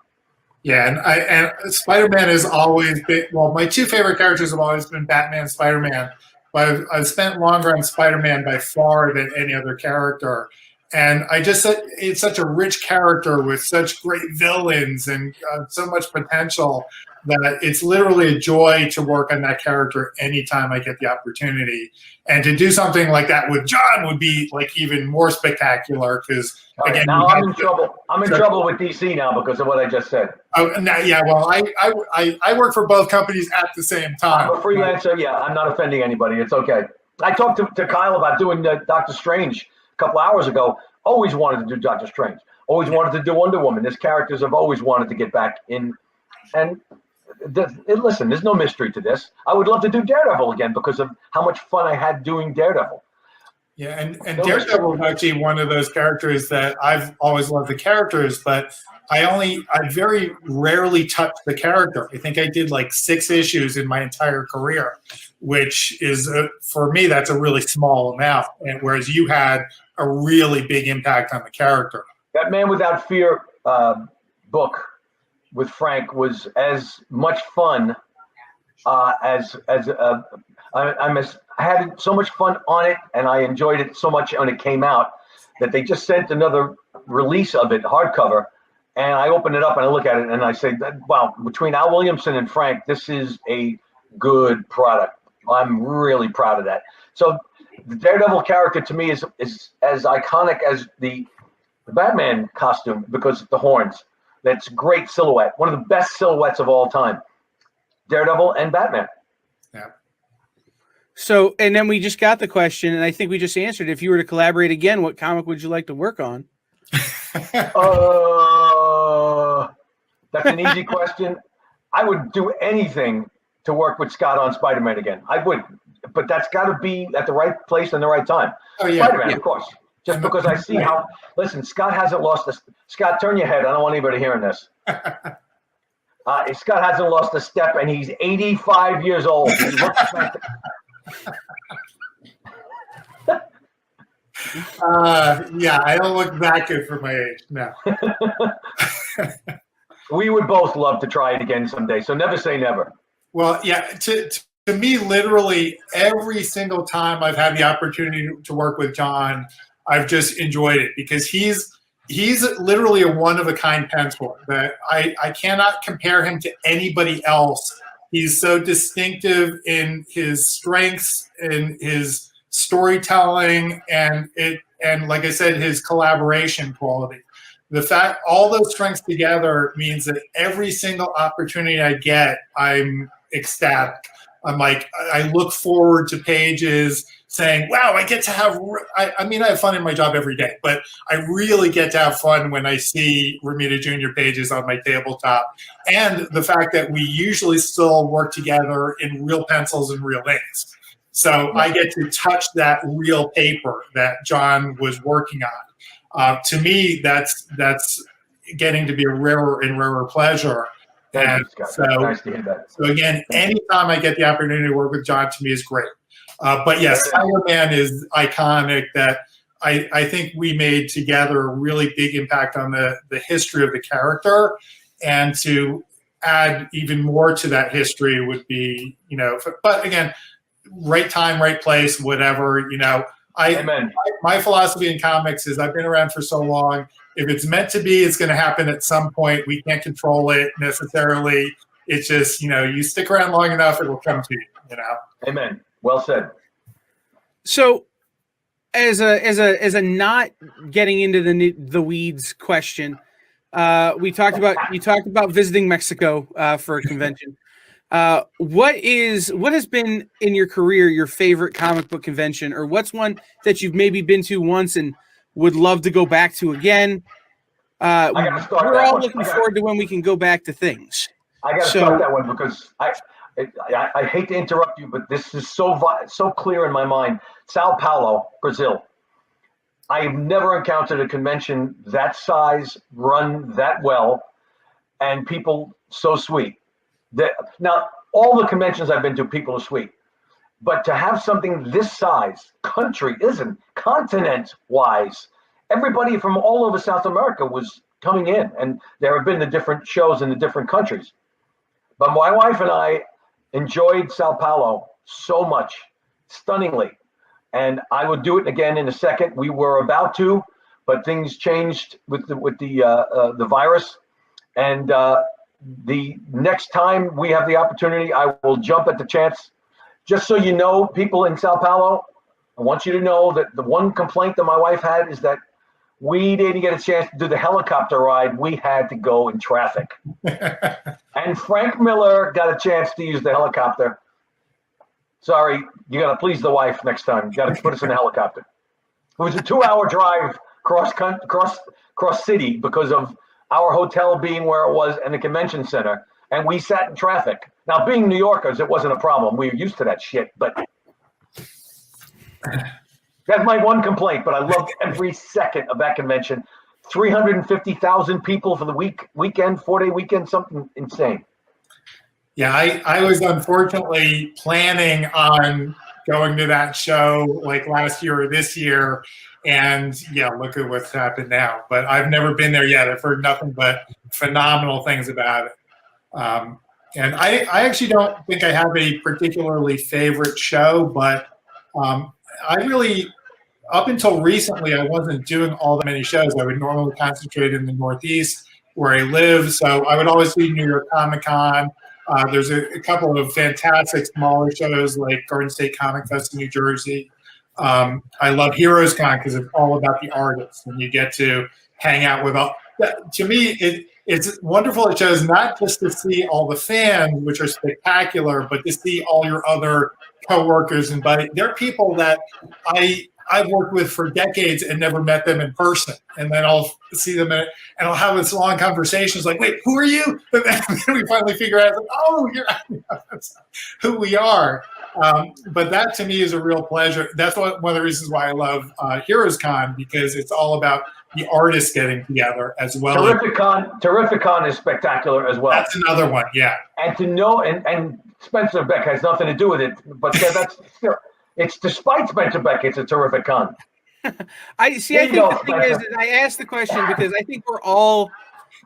Speaker 5: Yeah, and Spider-Man has always been, well, my two favorite characters have always been Batman and Spider-Man, but I've spent longer on Spider-Man by far than any other character. And it's such a rich character with such great villains and so much potential that it's literally a joy to work on that character anytime I get the opportunity. And to do something like that with John would be like even more spectacular because, again,
Speaker 4: now I'm in trouble. I'm in trouble with DC now because of what I just said.
Speaker 5: Oh, yeah. Well, I work for both companies at the same time.
Speaker 4: I'm a freelancer. Yeah, I'm not offending anybody. It's okay. I talked to Kyle about doing Doctor Strange a couple hours ago. Always wanted to do Doctor Strange. Always wanted to do Wonder Woman. These characters have always wanted to get back in. And listen, there's no mystery to this. I would love to do Daredevil again because of how much fun I had doing Daredevil.
Speaker 5: Yeah, and Daredevil is actually one of those characters that I've always loved the characters, but I very rarely touch the character. I think I did like 6 issues in my entire career, which is, for me, that's a really small amount. And whereas you had a really big impact on the character. That
Speaker 4: Man Without Fear book with Frank was as much fun I had so much fun on it, and I enjoyed it so much when it came out that they just sent another release of it, hardcover, and I opened it up and I look at it and I say, wow, between Al Williamson and Frank, this is a good product. I'm really proud of that. So the Daredevil character to me is as iconic as the Batman costume because of the horns. That's great silhouette. One of the best silhouettes of all time. Daredevil and Batman.
Speaker 5: Yeah.
Speaker 3: So, and then we just got the question, and I think we just answered. If you were to collaborate again, what comic would you like to work on?
Speaker 4: That's an easy question. I would do anything to work with Scott on Spider-Man again. I would, but that's got to be at the right place and the right time.
Speaker 5: Oh, yeah.
Speaker 4: Spider-Man, of course. Just because I see how. Listen, Scott hasn't lost this. Scott, turn your head. I don't want anybody hearing this. Scott hasn't lost a step, and he's 85 years old. He looks like
Speaker 5: yeah, I don't look that good for my age. No.
Speaker 4: We would both love to try it again someday. So never say never.
Speaker 5: Well, yeah. To me, literally every single time I've had the opportunity to work with John, I've just enjoyed it because he's literally a one-of-a-kind penciler that I cannot compare him to anybody else. He's so distinctive in his strengths, in his storytelling, and like I said, his collaboration quality. The fact all those strengths together means that every single opportunity I get, I'm ecstatic. I'm like, I look forward to pages saying, wow, I get to have, I mean, I have fun in my job every day, but I really get to have fun when I see Romita Jr. pages on my tabletop. And the fact that we usually still work together in real pencils and real inks. So I get to touch that real paper that John was working on. To me, that's getting to be a rarer and rarer pleasure.
Speaker 4: Thank you, Scott. Nice to hear that.
Speaker 5: So again, anytime I get the opportunity to work with John, to me is great. But yes, Cyberman is iconic. That I think we made together a really big impact on the history of the character, and to add even more to that history would be, but again, right time, right place, whatever,
Speaker 4: Amen.
Speaker 5: My philosophy in comics is I've been around for so long. If it's meant to be, it's going to happen at some point. We can't control it necessarily. It's just, you stick around long enough, it will come to you,
Speaker 4: Amen. Well said.
Speaker 3: So, as a not getting into the weeds question, you talked about visiting Mexico for a convention. What has been in your career your favorite comic book convention, or what's one that you've maybe been to once and would love to go back to again? We're all looking forward to when we can go back to things.
Speaker 4: I got to start that one because I hate to interrupt you, but this is so clear in my mind. Sao Paulo, Brazil. I have never encountered a convention that size, run that well, and people so sweet. Now, all the conventions I've been to, people are sweet. But to have something this size, continent-wise, everybody from all over South America was coming in, and there have been the different shows in the different countries. But my wife and I enjoyed Sao Paulo so much, stunningly. And I would do it again in a second. We were about to, but things changed with the virus. And the next time we have the opportunity, I will jump at the chance. Just so you know, people in Sao Paulo, I want you to know that the one complaint that my wife had is that we didn't get a chance to do the helicopter ride. We had to go in traffic. And Frank Miller got a chance to use the helicopter. Sorry, you got to please the wife next time. You got to put us in the helicopter. It was a 2-hour drive cross city because of our hotel being where it was and the convention center. And we sat in traffic. Now, being New Yorkers, it wasn't a problem. We were used to that shit. But that's my one complaint. But I loved every second of that convention. 350,000 people for the weekend, 4-day weekend, something insane.
Speaker 5: Yeah, I was unfortunately planning on going to that show like last year or this year. And yeah, look at what's happened now. But I've never been there yet. I've heard nothing but phenomenal things about it. And I actually don't think I have a particularly favorite show, but I really, up until recently, I wasn't doing all that many shows. I would normally concentrate in the Northeast where I live. So I would always do New York Comic Con. There's a couple of fantastic smaller shows like Garden State Comic Fest in New Jersey. I love Heroes Con because it's all about the artists, and you get to hang out with all. To me, it's wonderful. It shows not just to see all the fans, which are spectacular, but to see all your other coworkers and buddies. They're people that I've worked with for decades and never met them in person. And then I'll see them and I'll have this long conversation. It's like, wait, who are you? And then we finally figure out, like, oh, that's who we are. But that to me is a real pleasure. That's one of the reasons why I love Heroes Con, because it's all about the artists getting together as well.
Speaker 4: Terrific Con is spectacular as well.
Speaker 5: That's another one, yeah.
Speaker 4: And to know, and Spencer Beck has nothing to do with it, but that's still, it's despite Spencer Beck, it's a terrific con.
Speaker 3: I think the thing is I asked the question because I think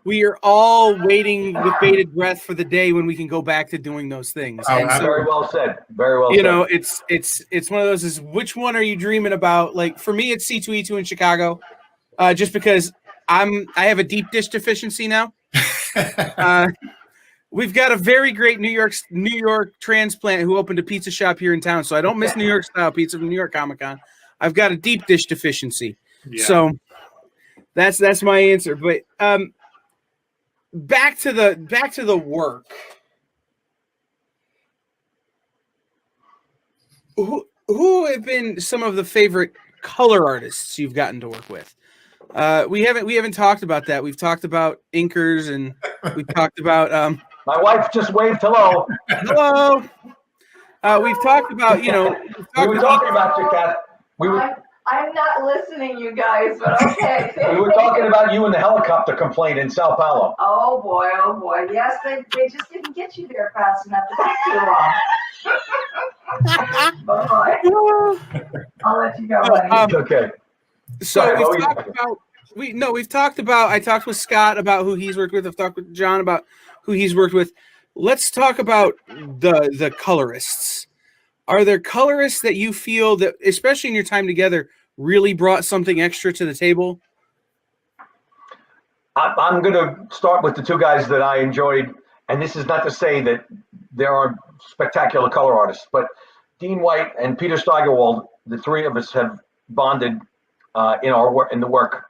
Speaker 3: we are all waiting with bated breath for the day when we can go back to doing those things.
Speaker 4: Oh, so, very well said. Very well said.
Speaker 3: You know, it's one of those is which one are you dreaming about? Like for me, it's C2E2 in Chicago, just because I have a deep dish deficiency now. We've got a very great New York transplant who opened a pizza shop here in town, so I don't miss New York style pizza from New York Comic Con. I've got a deep dish deficiency, so that's my answer. But back to the work. Who have been some of the favorite color artists you've gotten to work with? We haven't talked about that. We've talked about inkers and we've talked about.
Speaker 4: My wife just waved hello.
Speaker 3: Hello. We've talked about,
Speaker 4: We were talking about you, Kat.
Speaker 6: I'm not listening, you guys, but okay.
Speaker 4: We were talking about you and the helicopter complaint in Sao Paulo.
Speaker 6: Oh boy. Yes, they just didn't get you there fast enough. It took too long. Bye-bye. I'll let you go, honey.
Speaker 4: Okay.
Speaker 3: So
Speaker 4: Sorry,
Speaker 3: we've talked about I talked with Scott about who he's worked with. I've talked with John about who he's worked with. Let's talk about the colorists. Are there colorists that you feel that, especially in your time together, really brought something extra to the table?
Speaker 4: I'm going to start with the two guys that I enjoyed, and this is not to say that there are spectacular color artists, but Dean White and Peter Steigerwald, the three of us have bonded in our work.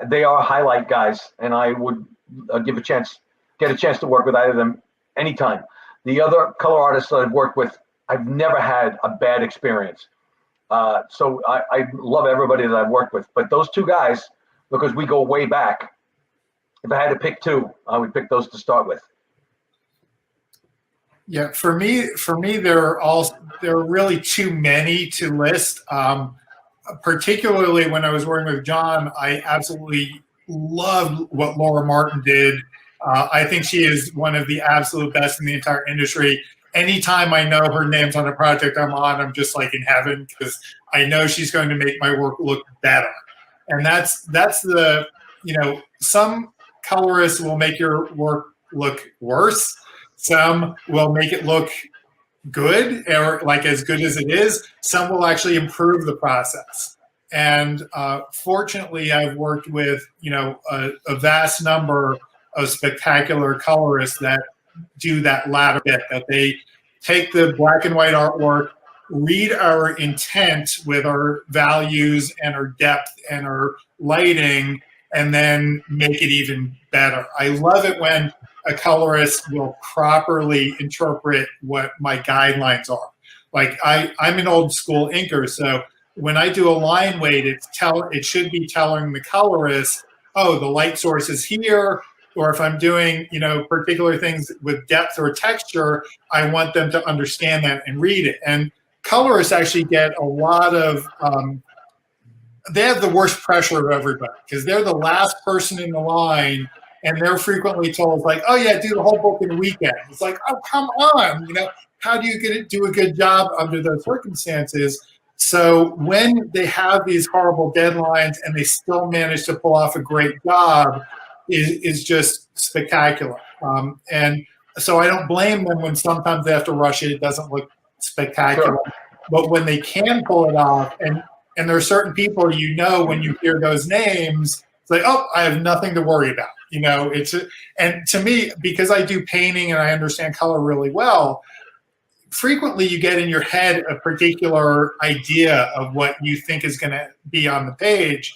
Speaker 4: They are highlight guys, and I would get a chance to work with either of them anytime. The other color artists that I've worked with, I've never had a bad experience. So I love everybody that I've worked with, but those two guys, because we go way back, if I had to pick two, I would pick those to start with.
Speaker 5: Yeah, for me, there are really too many to list. Particularly when I was working with John, I absolutely loved what Laura Martin did. I think she is one of the absolute best in the entire industry. Anytime I know her name's on a project I'm on, I'm just like in heaven because I know she's going to make my work look better. And that's the, some colorists will make your work look worse. Some will make it look good or like as good as it is. Some will actually improve the process. And fortunately, I've worked with, a vast number of spectacular colorists that do that latter bit, that they take the black and white artwork, read our intent with our values and our depth and our lighting, and then make it even better. I love it when a colorist will properly interpret what my guidelines are. Like I'm an old school inker, so when I do a line weight, it should be telling the colorist, oh, the light source is here. Or if I'm doing, particular things with depth or texture, I want them to understand that and read it. And colorists actually get a lot of, they have the worst pressure of everybody because they're the last person in the line, and they're frequently told like, oh yeah, do the whole book in a weekend. It's like, oh, come on, how do you do a good job under those circumstances? So when they have these horrible deadlines and they still manage to pull off a great job, is just spectacular. And so I don't blame them when sometimes they have to rush it. It doesn't look spectacular. Sure. But when they can pull it off, and there are certain people, when you hear those names, it's like, oh, I have nothing to worry about. And to me, because I do painting and I understand color really well, frequently you get in your head a particular idea of what you think is going to be on the page.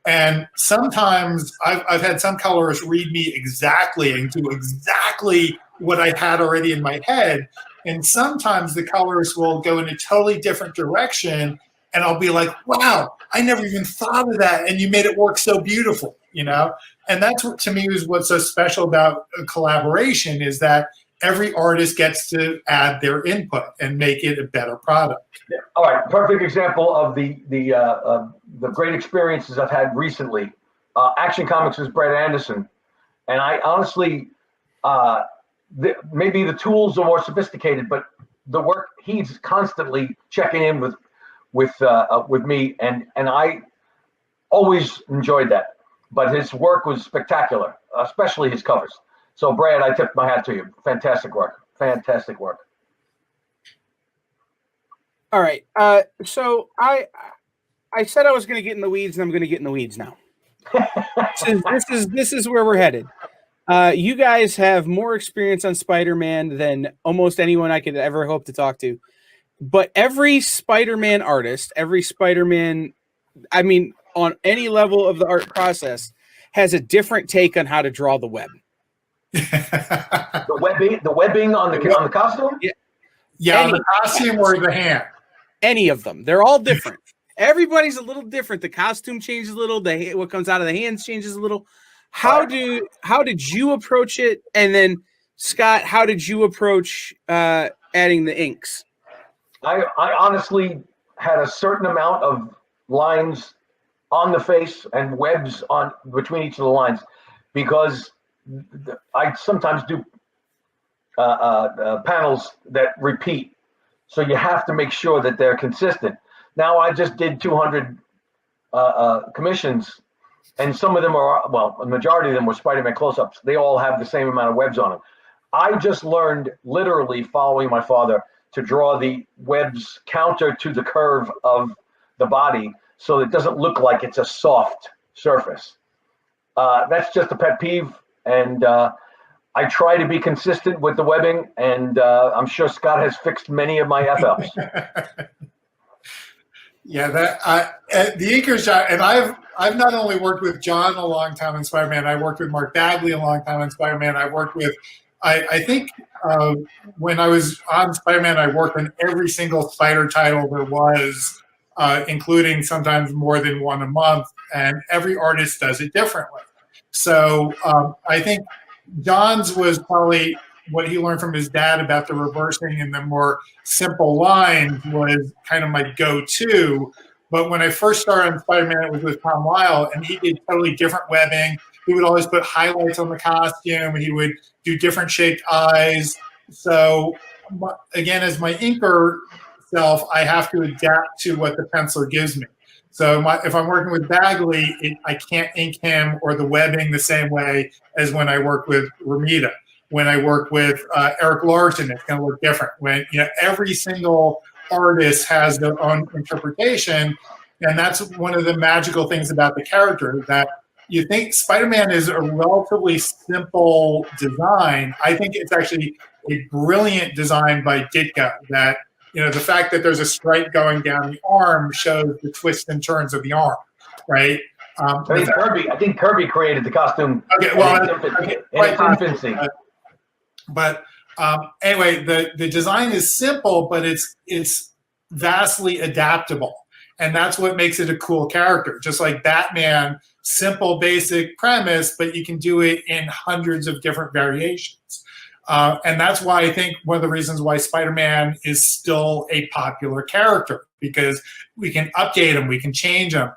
Speaker 5: And sometimes I've had some colorists read me exactly and do exactly what I had already in my head. And sometimes the colorists will go in a totally different direction. And I'll be like, wow, I never even thought of that. And you made it work so beautiful, And that's what, to me, is what's so special about a collaboration is that every artist gets to add their input and make it a better product.
Speaker 4: Yeah. All right, perfect example of the great experiences I've had recently. Action Comics is Brett Anderson, and I honestly, maybe the tools are more sophisticated, but the work he's constantly checking in with me, and I always enjoyed that. But his work was spectacular, especially his covers. So, Brad, I tip my hat to you. Fantastic work. Fantastic work.
Speaker 3: All right. So I said I was going to get in the weeds, and I'm going to get in the weeds now. This is where we're headed. You guys have more experience on Spider-Man than almost anyone I could ever hope to talk to. But every Spider-Man artist, every Spider-Man, on any level of the art process, has a different take on how to draw the web.
Speaker 4: the webbing on the costume?
Speaker 5: Yeah, on the costume or the hand.
Speaker 3: Any of them. They're all different. Everybody's a little different. The costume changes a little. What comes out of the hands changes a little. How did you approach it? And then, Scott, how did you approach adding the inks?
Speaker 4: I honestly had a certain amount of lines on the face and webs on between each of the lines because I sometimes do panels that repeat. So you have to make sure that they're consistent. Now I just did 200 commissions, and some of them are, well, a majority of them were Spider-Man close-ups. They all have the same amount of webs on them. I just learned, literally following my father, to draw the webs counter to the curve of the body so it doesn't look like it's a soft surface. That's just a pet peeve, and I try to be consistent with the webbing, and I'm sure Scott has fixed many of my F-ups.
Speaker 5: Yeah, the inkers job, and I've not only worked with John a long time in Spider-Man, I worked with Mark Bagley a long time in Spider-Man. I worked with, I think when I was on Spider-Man, I worked on every single Spider title there was, including sometimes more than one a month, and every artist does it differently. So I think John's was probably what he learned from his dad about the reversing and the more simple lines was kind of my go-to. But when I first started on Spider-Man, it was with Tom Lyle, and he did totally different webbing. He would always put highlights on the costume. He would do different shaped eyes. So again, as my inker self, I have to adapt to what the penciler gives me. So if I'm working with Bagley, I can't ink him or the webbing the same way as when I work with Romita. When I work with Eric Larson, it's going to look different. When every single artist has their own interpretation, and that's one of the magical things about the character. That you think Spider-Man is a relatively simple design. I think it's actually a brilliant design by Ditko. That the fact that there's a stripe going down the arm shows the twists and turns of the arm, right?
Speaker 4: I think Kirby created the costume.
Speaker 5: Okay, well,
Speaker 4: in its infancy.
Speaker 5: But anyway, the design is simple, but it's vastly adaptable, and that's what makes it a cool character. Just like Batman, simple, basic premise, but you can do it in hundreds of different variations. And that's why I think one of the reasons why Spider-Man is still a popular character, because we can update him, we can change him.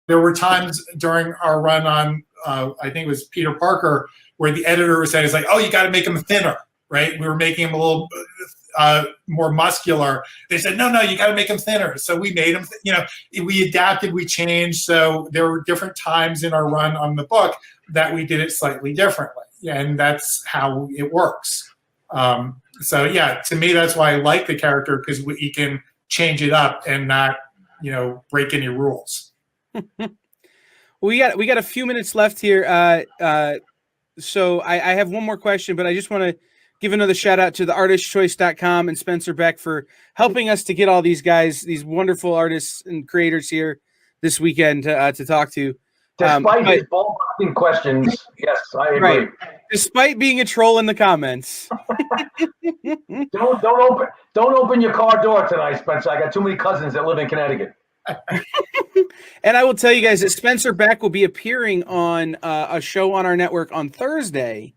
Speaker 5: There were times during our run on, I think it was Peter Parker, where the editor was saying, it's like, oh, you got to make him thinner, right? We were making him a little more muscular. They said, no, you got to make him thinner. So we made him, we adapted, we changed. So there were different times in our run on the book that we did it slightly differently. And that's how it works. So yeah, to me, that's why I like the character, because he can change it up and not, break any rules.
Speaker 3: We got a few minutes left here. So I have one more question, but I just want to give another shout out to the artistchoice.com and Spencer Beck for helping us to get all these guys, these wonderful artists and creators here this weekend to talk to.
Speaker 4: Despite his ball-busting questions, yes, I agree.
Speaker 3: Right. Despite being a troll in the comments.
Speaker 4: Don't open your car door tonight, Spencer. I got too many cousins that live in Connecticut.
Speaker 3: And I will tell you guys that Spencer Beck will be appearing on a show on our network on Thursday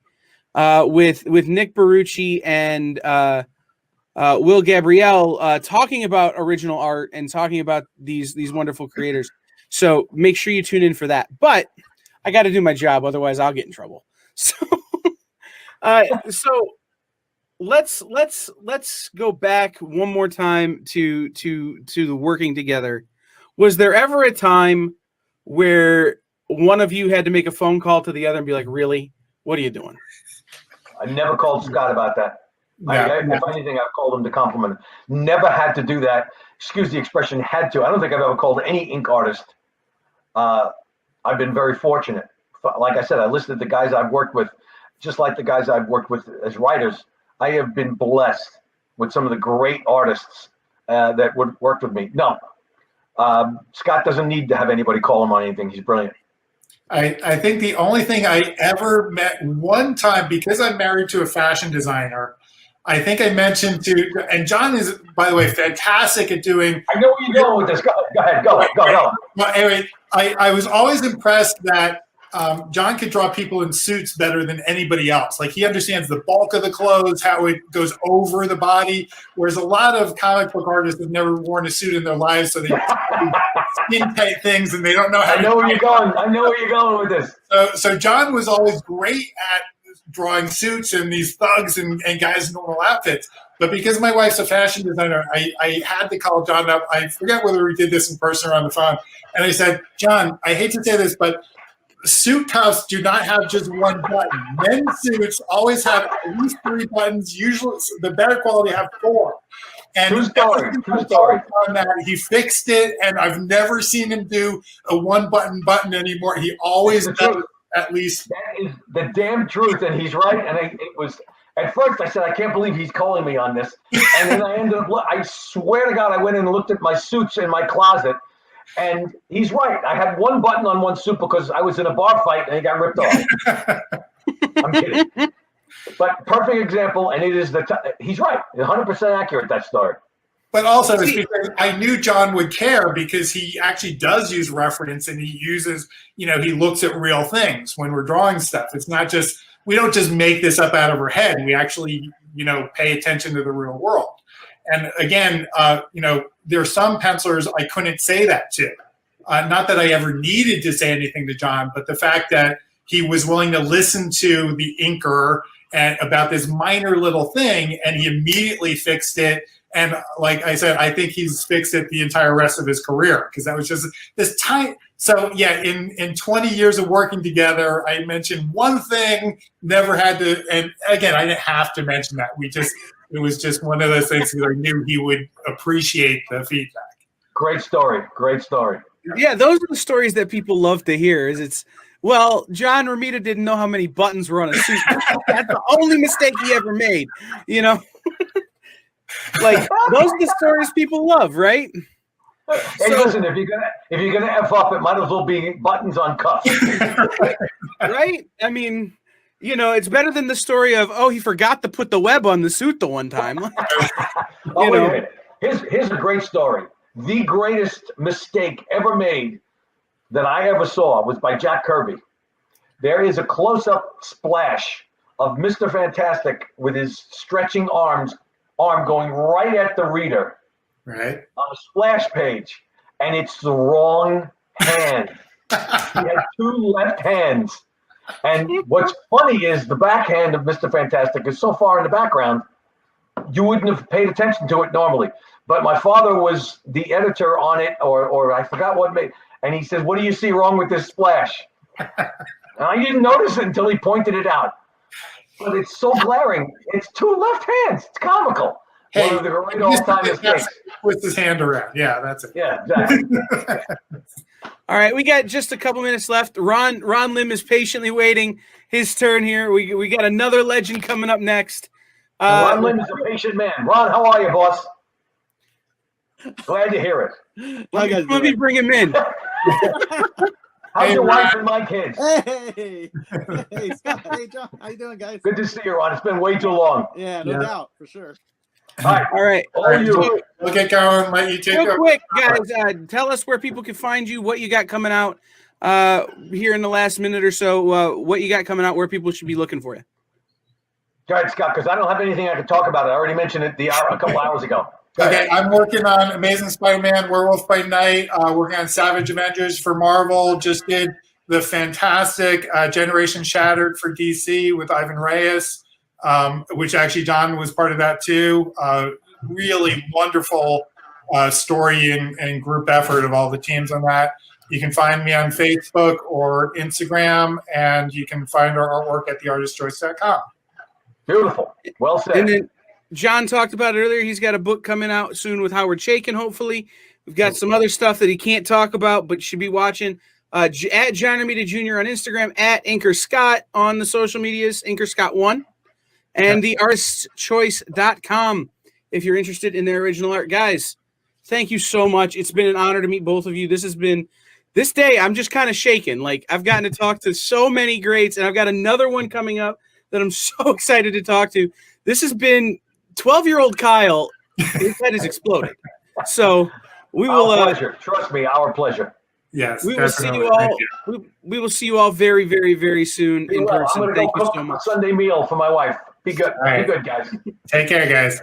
Speaker 3: with Nick Barucci and Will Gabrielle talking about original art and talking about these wonderful creators. So make sure you tune in for that. But I got to do my job, otherwise I'll get in trouble. So, so let's go back one more time to the working together. Was there ever a time where one of you had to make a phone call to the other and be like, really? What are you doing?
Speaker 4: I never called Scott about that. If anything, I've called him to compliment him. Never had to do that. Excuse the expression, had to. I don't think I've ever called any ink artist. I've been very fortunate. Like I said, I listed the guys I've worked with, just like the guys I've worked with as writers. I have been blessed with some of the great artists that would work with me. No. Scott doesn't need to have anybody call him on anything. He's brilliant.
Speaker 5: I think the only thing I ever met one time, because I'm married to a fashion designer, I think I mentioned to, and John is, by the way, fantastic at doing.
Speaker 4: I know where you're going with this. Go ahead. Go.
Speaker 5: Well, anyway, I was always impressed that John could draw people in suits better than anybody else. Like, he understands the bulk of the clothes, how it goes over the body, whereas a lot of comic book artists have never worn a suit in their lives, so they skin tight things and they don't know how.
Speaker 4: I know where you're going. I know where you're going with this.
Speaker 5: So John was always great at drawing suits and these thugs and guys in normal outfits. But because my wife's a fashion designer, I had to call John up. I forget whether we did this in person or on the phone. And I said, John, I hate to say this, but suit cuffs do not have just one button. Men's suits always have at least 3 buttons. Usually, the better quality have 4. And
Speaker 4: True story.
Speaker 5: On that, he fixed it, and I've never seen him do a 1-button anymore. He always does at least.
Speaker 4: That is the damn truth, and he's right. And it was at first I said, I can't believe he's calling me on this, and then I ended up. I swear to God, I went and looked at my suits in my closet. And he's right. I had 1 button on one suit because I was in a bar fight and it got ripped off. I'm kidding. But perfect example, and it is he's right. 100% accurate, that story.
Speaker 5: But also, it's because I knew John would care because he actually does use reference and he uses, he looks at real things when we're drawing stuff. It's not just, we don't just make this up out of our head. We actually, pay attention to the real world. And again, there are some pencilers I couldn't say that to. Not that I ever needed to say anything to John, but the fact that he was willing to listen to the inker and about this minor little thing, and he immediately fixed it. And like I said, I think he's fixed it the entire rest of his career because that was just this tiny. So yeah, in 20 years of working together, I mentioned one thing, never had to, and again, I didn't have to mention that. It was just one of those things that I knew he would appreciate the feedback.
Speaker 4: Great story.
Speaker 3: Yeah, those are the stories that people love to hear. John Romita didn't know how many buttons were on a suit. That's the only mistake he ever made. Like, those are the stories people love, right?
Speaker 4: Hey, listen, if you're gonna F up, it might as well be buttons on cuffs.
Speaker 3: Right? I mean, it's better than the story of, he forgot to put the web on the suit the one time.
Speaker 4: Wait a minute. Here's a great story. The greatest mistake ever made that I ever saw was by Jack Kirby. There is a close-up splash of Mr. Fantastic with his stretching arm going right at the reader.
Speaker 5: Right.
Speaker 4: On a splash page. And it's the wrong hand. He had 2 left hands. And what's funny is the backhand of Mr. Fantastic is so far in the background, you wouldn't have paid attention to it normally. But my father was the editor on it, or I forgot what made, and he said, "What do you see wrong with this splash?" And I didn't notice it until he pointed it out. But it's so glaring. It's 2 left hands. It's comical.
Speaker 5: Hey,
Speaker 4: one of the great all-time mistakes.
Speaker 5: With his hand around. Yeah, that's it.
Speaker 4: Yeah, exactly.
Speaker 3: All right, we got just a couple minutes left. Ron Lim is patiently waiting his turn here. We got another legend coming up next.
Speaker 4: Ron Lim is a patient man. Ron, how are you, boss? Glad to hear it.
Speaker 3: Let me bring him in.
Speaker 4: How's your wife and my kids?
Speaker 7: Hey, Scott. Hey, John. How you doing, guys?
Speaker 4: Good to see you, Ron. It's been way too long.
Speaker 7: Yeah, no doubt, for sure.
Speaker 4: All right. You.
Speaker 5: We'll get going. Let you take
Speaker 3: Real quick, guys, tell us where people can find you, what you got coming out here in the last minute or so, what you got coming out, where people should be looking for you.
Speaker 4: Go ahead, Scott, because I don't have anything I can talk about. I already mentioned it a couple hours ago.
Speaker 5: Okay, I'm working on Amazing Spider-Man, Werewolf by Night, working on Savage Avengers for Marvel, just did the fantastic Generation Shattered for DC with Ivan Reyes, which actually John was part of that too. Really wonderful story and group effort of all the teams on that. You can find me on Facebook or Instagram, and you can find our artwork at theartistchoice.com.
Speaker 4: Beautiful. Well said.
Speaker 3: And then John talked about it earlier. He's got a book coming out soon with Howard Chaykin, hopefully. We've got some other stuff that he can't talk about, but you should be watching. At John Romita Jr. on Instagram, at Inker Scott on the social medias, Inker Scott 1, and theartistchoice.com if you're interested in their original art. Guys, thank you so much. It's been an honor to meet both of you. This day, I'm just kind of shaken. Like, I've gotten to talk to so many greats, and I've got another one coming up that I'm so excited to talk to. This has been 12-year-old Kyle. His head has exploded. So we will.
Speaker 4: Our pleasure. Trust me, our pleasure.
Speaker 5: Yes,
Speaker 3: We will see
Speaker 5: definitely.
Speaker 3: you all.
Speaker 5: Thank you.
Speaker 3: We will see you all very, very, very soon in
Speaker 4: I'm
Speaker 3: person.
Speaker 4: gonna
Speaker 3: Thank
Speaker 4: go
Speaker 3: you
Speaker 4: cook
Speaker 3: so much.
Speaker 4: a Sunday meal for my wife. Be good.
Speaker 5: All right.
Speaker 4: Be good, guys.
Speaker 5: Take care, guys.